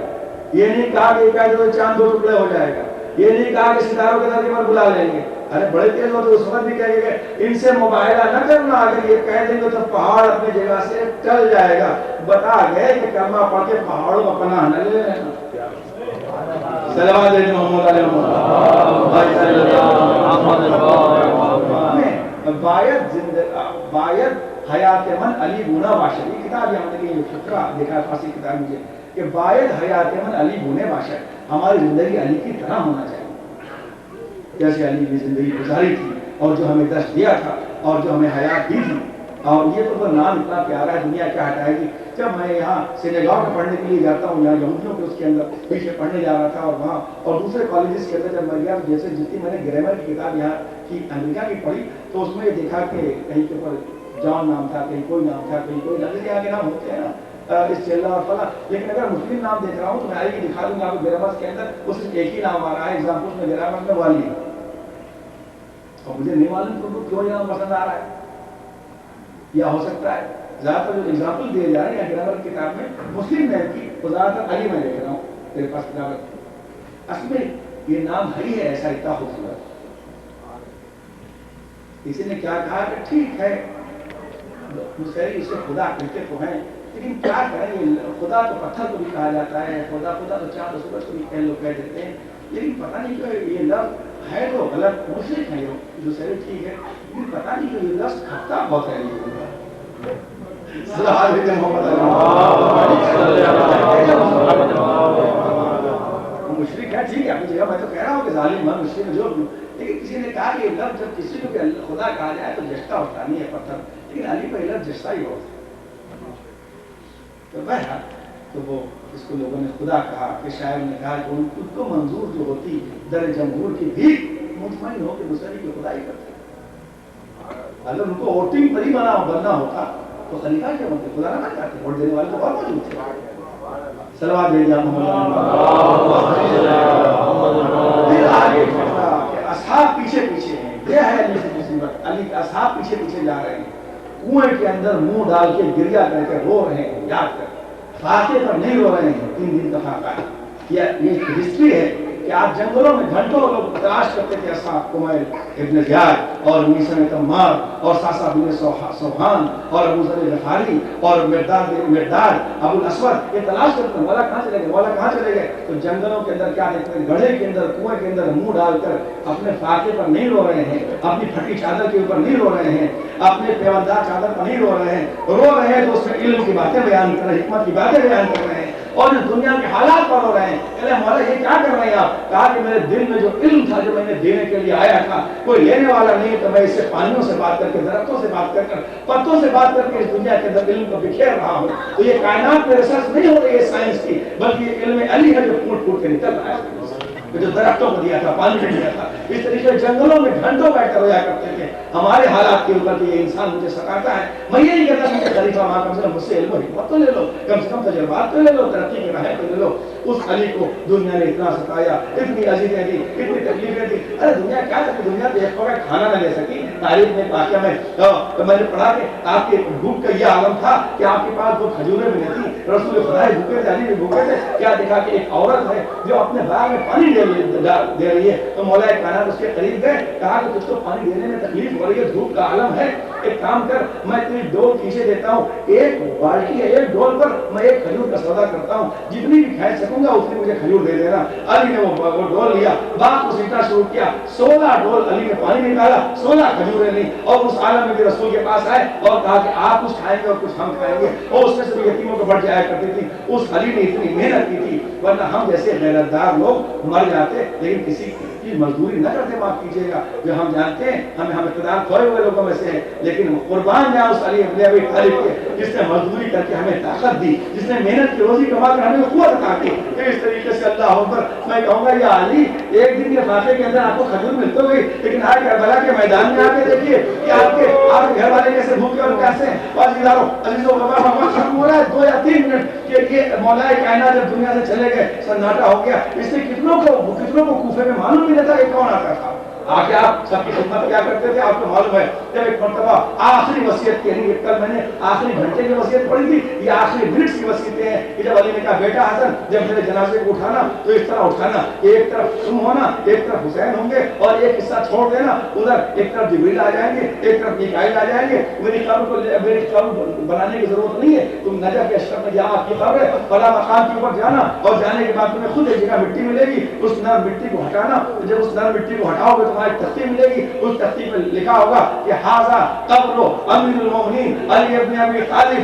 یہ نہیں کہا کہ یہ کہہ دیں تو چاند 2 ٹکڑے ہو جائے گا. یہ نہیں کہا کہ ستاروں کے درجے پر بلا لیں گے. ارے بڑے تیز ہوتے اس وقت بھی کہیں گے ان سے مباہلہ نہ کرنا. اگر یہ کہہ دیں گے تو پہاڑ اپنی جگہ سے ٹل جائے گا. بتا گئے کہ کلمہ پڑھ کے پہاڑوں کو پناہ نہ لے لینا. صلوات محمد علیہ باید حیات من علی بونا باشد. یہ کتاب ہم نے یہ فقرہ دیکھا فارسی کتاب مجھے کہ باید حیات من علی بونے باشد. ہماری زندگی علی کی طرح ہونا چاہیے جیسے علی کی زندگی گزاری تھی اور جو ہمیں درس دیا تھا اور جو ہمیں حیات دی تھی. اور یہ تو نام اتنا پیارا ہے دنیا کیا ہٹائے گی. جب میں یہاں سینیگال میں پڑھنے کے لیے جاتا ہوں یہاں یہودیوں کے اس کے اندر پیچھے پڑھنے جا رہا تھا اور وہاں اور دوسرے کالجز کے اندر جب میں گیا جیسے جتنی میں نے گرامر کی کتاب یہاں کی امریکہ کی پڑھی تو اس میں یہ دیکھا کہ کہیں کے اوپر جان نام تھا، کہیں کوئی نام تھا، کہیں کوئی نام. یہاں کے نام ہوتے ہیں نا اس چلہ اور فلاں، لیکن اگر مسلم نام دیکھ رہا ہوں تو میں آئی دکھا دوں گا آپ کو گرامر کے اندر وہ صرف ایک ہی نام آ رہا ہے، ایگزامپل میں گرامر میں والی، اور مجھے نہیں معلوم کہ کیوں یہ نام پسند آ رہا ہے، یا ہو سکتا ہے زیادہ تر جو ایگزامپل دیے جا رہے ہیں گرامر کی کتاب میں مسلم نیم کی وہ زیادہ تر علی میں دیکھ رہا ہوں میرے پاس کتاب، اصل میں یہ نام ہی ہے ایسا اتنا خوبصورت۔ کسی نے کیا کہا کہ ٹھیک ہے مشتری اسے خدا کہتے تو ہیں، لیکن کیا کریں یہ خدا تو پتھر کو بھی کہا جاتا ہے، خدا خدا تو چاند سورج کو بھی کئی لوگ کہہ دیتے ہیں، لیکن پتہ نہیں کہ یہ لفظ ہے تو غلط مشرک ہے جو سر ٹھیک ہے، لیکن پتہ نہیں کہ یہ لفظ کھٹا بہت ہے مشرک ہے، ٹھیک ہے اپنی جگہ، میں تو کہہ رہا ہوں کہ ظالم ہے مشرک جو، لیکن کسی نے کہا کہ یہ لفظ جب کسی کو خدا کہا جائے تو جشتا ہوتا نہیں ہے پتھر، لیکن علی کا یہ لفظ جشتا ہی ہوتا ہے، تو بہرحال تو وہ اس کو لوگوں نے خدا کہا کہ شاعر نے کہا کہ ان خود کو منظور جو ہوتی در جمہور کی بھی مطمئن ہو کہ دوسری کی خدا ہی کرتے ہیں، اگر ان کو ووٹنگ پر ہی بننا ہوتا تو خلیفہ کیا بنتے، خدا نہ بن جاتے، ووٹ دینے والے تو بہت موجود تھے۔ صلوات بھیجا پھر آگے کہ اصحاب پیچھے پیچھے ہیں، یہ ہے علی سے مصیبت، علی کے اصحاب پیچھے پیچھے جا رہے ہیں، کنویں کے اندر منہ ڈال کے گریا کر کے رو رہے ہیں، یاد کر فاقے پر نہیں رو رہے ہیں، 3 دن کا فاقہ ہے، یہ ہسٹری ہے کہ آپ جنگلوں میں گھنٹوں لوگ تلاش کرتے تھے اصحاب کمیل ابن زیاد اور میسن تمار اور ساسا بن سوحان اور ابو ذر غفاری اور مرداد ابو الاسود، یہ تلاش کرتے ہیں مولا کہاں چلے گئے، مولا کہاں چلے گئے، تو جنگلوں کے اندر کیا دیکھتے ہیں، گڑھے کے اندر کنویں کے اندر منہ ڈال کر اپنے فاقے پر نہیں رو رہے ہیں، اپنی پھٹی چادر کے اوپر نہیں رو رہے ہیں، اپنے پیوندار چادر پر نہیں رو رہے ہیں تو اس میں علم کی باتیں بیان کر رہے ہیں، حکمت کی باتیں بیان کر رہے ہیں، اور اس دنیا کے حالات پر رو رہے ہیں، کہتے مولا یہ کیا کر رہے ہیں آپ، کہا کہ میرے دل میں جو علم تھا جو میں نے دینے کے لیے آیا تھا کوئی لینے والا نہیں، تو میں اس سے پانیوں سے بات کر کے درختوں سے بات کر پتوں سے بات کر کے اس دنیا کے اندر علم کو بکھیر رہا ہوں، تو یہ کائنات میں ریسرچ نہیں ہو رہی ہے سائنس کی، بلکہ یہ علم علی ہے جو پھوٹ پھوٹ کے نکل رہا ہے، جو درختوں کو دیا تھا، پانی کو دیا تھا، اس طریقے جنگلوں میں گھنٹوں بیٹھ کر رویا کرتے تھے ہمارے حالات کے اوپر کہ یہ انسان مجھے سکاتا ہے، میں یہ نہیں کہتا کہ خلیفہ وہاں کم سے کم مجھ سے علم و حکمت تو لے لو، کم سے کم تجربات تو لے لو، ترقی کے راہیں تو لے لو، اس علی کو دنیا نے اتنا ستایا، اتنی عزیزیں دی، اتنی تکلیفیں دی، ارے دنیا کیا تک دنیا تو ایک وقت کھانا نہ لے سکی، تاریخ میں واقعہ میں تو میں نے پڑھا کہ آپ کے بھوک کا یہ عالم تھا کہ آپ کے پاس وہ کھجوریں بھی نہیں تھی، رسول خدا بھوکے تھے، علی بھی بھوکے تھے، کیا دیکھا کہ ایک عورت ہے جو اپنے باغ میں پانی دے رہی ہے، تو مولا کائنات اس کے قریب گئے، کہا کہ تجھ کو پانی دینے میں تکلیف ہو رہی ہے، دھوپ کا عالم ہے، ایک کام کر میں تیری ڈول پیچھے دیتا ہوں، ایک بالٹی ہے، ایک ڈول پر میں ایک کھجور کا سودا کرتا ہوں، جتنی بھی کھا سکوں گا اتنی مجھے کھجور دے دینا۔ علی نے وہ ڈول لیا، بات کو سیکھنا شروع کیا، 16 ڈول علی نے پانی نکالا، 16 کھجوریں لی، اور اس عالم میں بھی رسول کے پاس آئے اور کہا کہ آپ کچھ کھائیں گے اور کچھ ہم کھائیں گے، اور اس میں سے یتیموں کو بڑھ جایا کرتی تھی، اس علی نے اتنی محنت کی تھی، ورنہ ہم جیسے غیرتدار لوگ مر جاتے، لیکن کسی کی مزدوری نہ کرتے، معاف کیجیے گا، جو ہم جانتے ہیں ہم اقتدار کھوئے ہوئے لوگوں میں سے ہیں، لیکن قربان جائیں اس علی ابن ابی طالب کے جس نے مزدوری کر کے ہمیں طاقت دی، جس نے محنت کی روزی کما کر ہمیں قوت عطا کی، اس طریقے سے اللہ اکبر میں کہوں گا یا علی ایک دن کے فاقے کے اندر آپ کو کھجور ملتے ہوئی، لیکن آج کربلا کے میدان میں آ کے دیکھیے کہ آپ کے گھر والے کیسے بھوکے اور کیسے عزیزوں ختم ہو رہا ہے 2 یا 3 منٹ کہ یہ مولا کائنات جب دنیا سے چلے گئے سناٹا ہو گیا، اس نے کتنوں کو کوفے میں معلوم نہیں تھا کہ کون آتا تھا، آگے آپ سب کی خدمت کیا کرتے تھے آپ کو معلوم ہے، جب ایک مرتبہ آخری وصیت کی، یعنی کل میں نے آخری گھنٹے کی وصیت پڑھی تھی، یہ آخری منٹس کی وصیتیں ہیں کہ جب علی نے کہا بیٹا حسن جب میرے جنازے کو اٹھانا تو اس طرح اٹھانا، ایک طرف تم ہونا، ایک طرف حسین ہوں گے، اور ایک حصہ چھوڑ دینا، ادھر ایک طرف جبریل آ جائیں گے، ایک طرف میکائیل آ جائیں گے، میری قبر بنانے کی ضرورت نہیں ہے، تم نجف کے اشرف میں جہاں آپ کی قبر ہے فلاں مقام کے اوپر جانا، اور جانے کے بعد تمہیں خود ایک جگہ مٹی ملے گی، اس نرم مٹی کو ہٹانا، جب اس نرم مٹی کو ہٹاؤ گے تمہاری تختی ملے گی، اس تختی پر لکھا ہوگا کہ ھذا قبر امیر المومنین علی ابن ابی طالب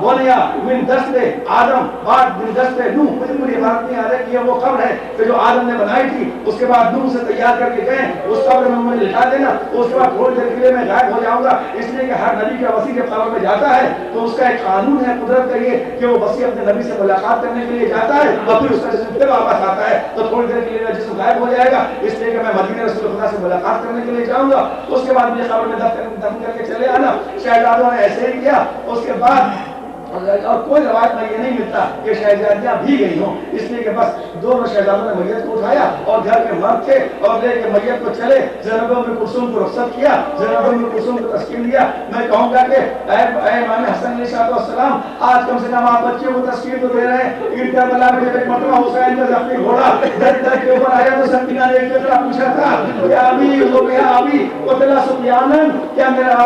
بنیا من دست آدم بعد من دست نوح، مجھے پوری عبارت نہیں آ رہی کہ یہ وہ قبر ہے کہ جو آدم نے بنائی تھی، اس کے بعد نوح سے تیار کر کے گئے، اس قبر میں مجھے لٹا دینا، اس کے بعد تھوڑی دیر کے لیے میں غائب ہو جاؤں گا، اس لیے کہ ہر نبی کا وصی جب قبر میں جاتا ہے تو اس کا ایک قانون ہے قدرت کا یہ کہ وہ وصی اپنے نبی سے ملاقات کرنے کے لیے جاتا ہے اور پھر اس کا جسم پھر واپس آتا ہے، تو تھوڑی دیر کے لیے جسم غائب ہو جائے گا، اس لیے کہ میں مدینہ رسول خدا سے ملاقات کرنے کے لیے جاؤں گا، اس کے بعد مجھے قبر میں دفن کر کے چلے آنا۔ شہزادوں نے ایسے ہی کیا، اس کے بعد اور کوئی روایت میں یہ نہیں ملتا کہ شہزادیاں بھی گئی ہوں، اس لیے کہ بس دونوں شہزادوں نے میت کو اٹھایا اور گھر کے مرد تھے اور لے کے میت کو چلے، زینب ام کلثوم کو رخصت کیا، زینب ام کلثوم کو تسکین دیا۔ میں کہوں گا کہ اے امام حسن علیہ السلام، آج کم سے کم آپ بچیوں کو تسکین تو دے رہے ہیں، لیکن کربلا میں جب ایک مرتبہ حسین کا زخمی گھوڑا در کے اوپر آیا تو سکینہ نے ایک طرح پوچھا تھا یا ابی ہو گیا ابی قتل سفیانن، کیا میرا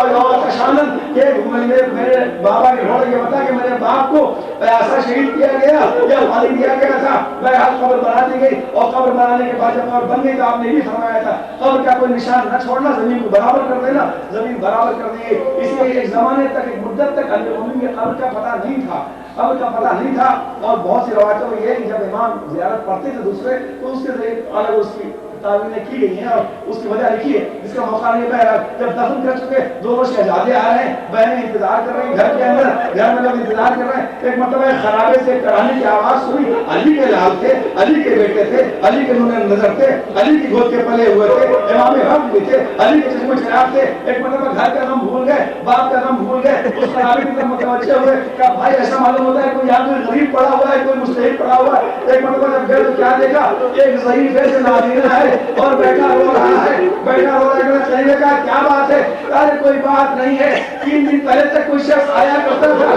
شانن کہ میرے بابا کے گھوڑے یہ بتا کہ میرے باپ کو ایسا شہید کیا گیا یا پانی دیا گیا تھا۔ بہرحال قبر بنا دی گئی اور قبر بنانے کے بعد جب قبر بن گئی تو آپ نے بھی فرمایا تھا قبر کا کوئی نشان نہ چھوڑنا، زمین کو برابر کر دینا، زمین برابر کر دی گئی۔ اس لیے ایک زمانے تک ایک مدت تک امیر المومنین کے قبر کا پتہ نہیں تھا، قبر کا پتہ نہیں تھا۔ اور بہت سی روایتوں میں یہ ہے کہ جب امام زیارت پڑھتے تھے دوسرے تو اس کے ذریعے الگ اس کی تعویلیں کی گئی ہیں اور اس کی وجہ لکھی ہے، جس کا موقع نہیں بہرحال جب دفن کر چکے دونوں شہزادے آ رہے ہیں، بہنیں انتظار کر رہی ہیں گھر کے اندر، گھر میں لوگ انتظار کر رہے ہیں۔ ایک مرتبہ خرابے سے کرانے کی آواز سنی، علی کے لال تھے، علی کے بیٹے تھے، علی کے نور نظر تھے، علی کی گود کے پلے ہوئے تھے، امام حق بھی تھے، علی کے چشم چراغ تھے۔ ایک مرتبہ گھر کا غم بھول گئے، باپ کا غم بھول گئے، اس خرابے کی طرف متوجہ ہوئے کہ بھائی ایسا معلوم ہوتا ہے کوئی یہاں کوئی غریب پڑا ہوا ہے، کوئی مستحق پڑا ہوا ہے۔ ایک مرتبہ جب گئے تو کیا دیکھا، ایک ضعیف ایسے نابینا ہے اور بیٹھا رو رہا ہے، بیٹھا رو رہا ہے۔ چلیے کہا کیا بات ہے؟ ارے کوئی بات نہیں ہے، 3 دن پہلے تک کوئی شخص آیا کرتا تھا،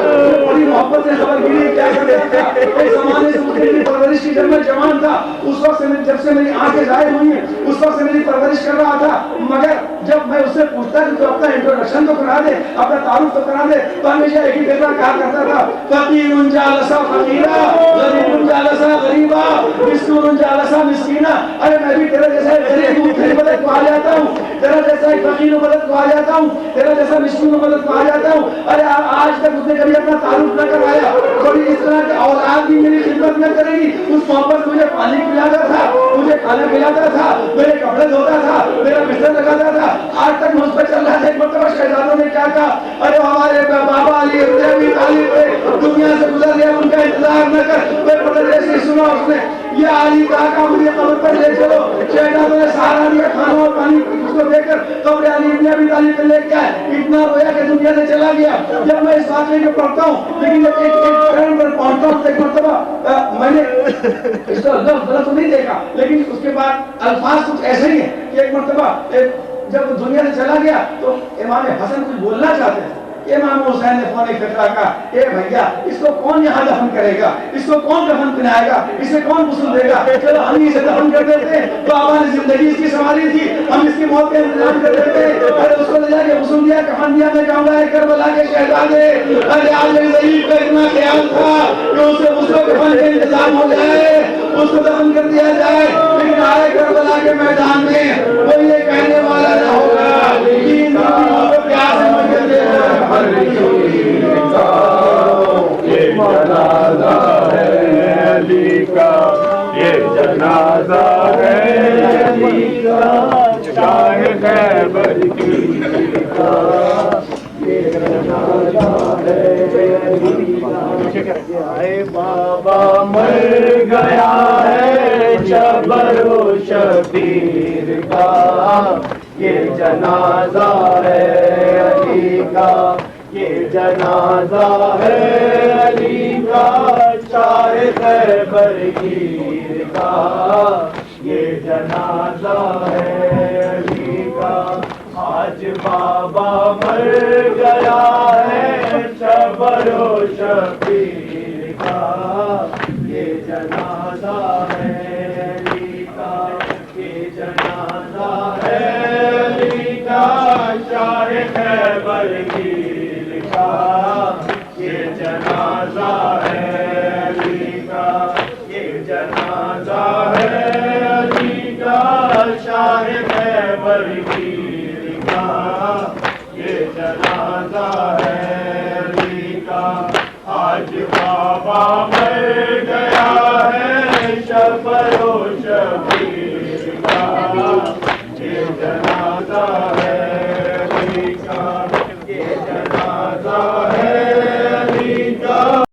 بڑی محبت سے خبر گیری کیا کرتا تھا، ایک زمانے سے مجھے میری پرورش کی جب میں جوان تھا اس وقت سے جب سے میری آنکھیں ظاہر ہوئی ہیں اس وقت سے میری پرورش کر رہا تھا، مگر جب میں اس سے پوچھتا کہ تو اپنا انٹروڈکشن تو کرا دے، اپنا تعارف تو کرا دے، تو ہمیشہ ایک ہی فیصلہ کہا کرتا تھا فقیر جالسا فقیرا غریب جالسا غریبا مسکین جالسا مسکینا۔ ارے میں بھی تیرا جیسا غریب ہوں تیری مدد کو آ جاتا ہوں، تیرا جیسا ایک فقیر و مدد کو آ جاتا ہوں، تیرا جیسا مسکین و مدد کو آ جاتا ہوں۔ ارے آج تک اس نے کبھی اپنا تعارف نہ کروایا، کبھی اس طرح کی اولاد بھی میری خدمت نہ کرے گی۔ اس محبت مجھے پانی پلاتا تھا، مجھے کھانا کھلاتا تھا، میرے کپڑے دھوتا تھا، میرا بستر لگاتا تھا، آج تک مجھ پر چل رہا تھا۔ ایک مرتبہ شہزادوں نے کیا کہا، ارے ہمارے بابا علی ابن ابی طالب دنیا سے گزر گیا، ان کا انتظار نہ کر۔ میں پتہ جیسے سنا اس نے یہ علی کہا کہ مجھے قبر پر لے چلو۔ شہزادوں نے سہارا دیا، کھانا اور پانی اس کو دے کر قبر علی ابن ابی طالب پہ لے کے آئے، اتنا رویا کہ دنیا سے چلا گیا۔ جب میں اس واقعے کو پڑھتا ہوں لیکن جب ایک ٹرن پر پہنچتا ہوں تو ایک مرتبہ میں نے اس کا لفظ غلط نہیں دیکھا، لیکن اس کے بعد الفاظ کچھ ایسے ہی ہیں کہ ایک مرتبہ جب دنیا سے چلا گیا تو امام حسن کچھ بولنا چاہتے تھے، امام حسین نے فوری فطرہ کہا اے بھیا اس کو کون یہاں دفن کرے گا، اس کو کون دفن پہنائے گا، اسے کون غسل دے گا، چلو ہم اسے دفن کر دیتے ہیں۔ تو آبا نے زندگی اس کی سنواری تھی، ہم اس کی موت کا انتظام کر دیتے ہیں۔ ارے اس کو لے جا کے غسل دیا، کفن دیا۔ میں کہوں گا کربلا کے شہزادے، ارے آج میری ضعیف کا اتنا خیال تھا کہ اسے غسل و کفن کا انتظام ہو جائے، اس کو دفن کر دیا جائے، لیکن آئے کربلا کے میدان میں وہ یہ کہنے والا نہ ہوگا تین دن کو پیاس سے مجھے دے یہ جنازہ ہے علی کا، یہ جنازہ ہے علی کا، شاہ خیبر کی کا، یہ جنازہ ہے علی کا۔ اے بابا مر گیا ہے شبر و شبیر کا، یہ جنازہ ہے علی کا، یہ جنازہ ہے علی کا، شاہ خیبر گیر کا، یہ جنازہ ہے علی کا۔ آج بابا مر گیا ہے شبر و شبیر کا، یہ جنازہ ہے علی کا، یہ جنازہ ہے علی کا، شاہ خیبر گیر کا، یہ جنازہ ہے علی کا، یہ جنازہ ہے علی کا، شاہ خیبر گیر کا، یہ جنازہ ہے علی کا۔ آج بابا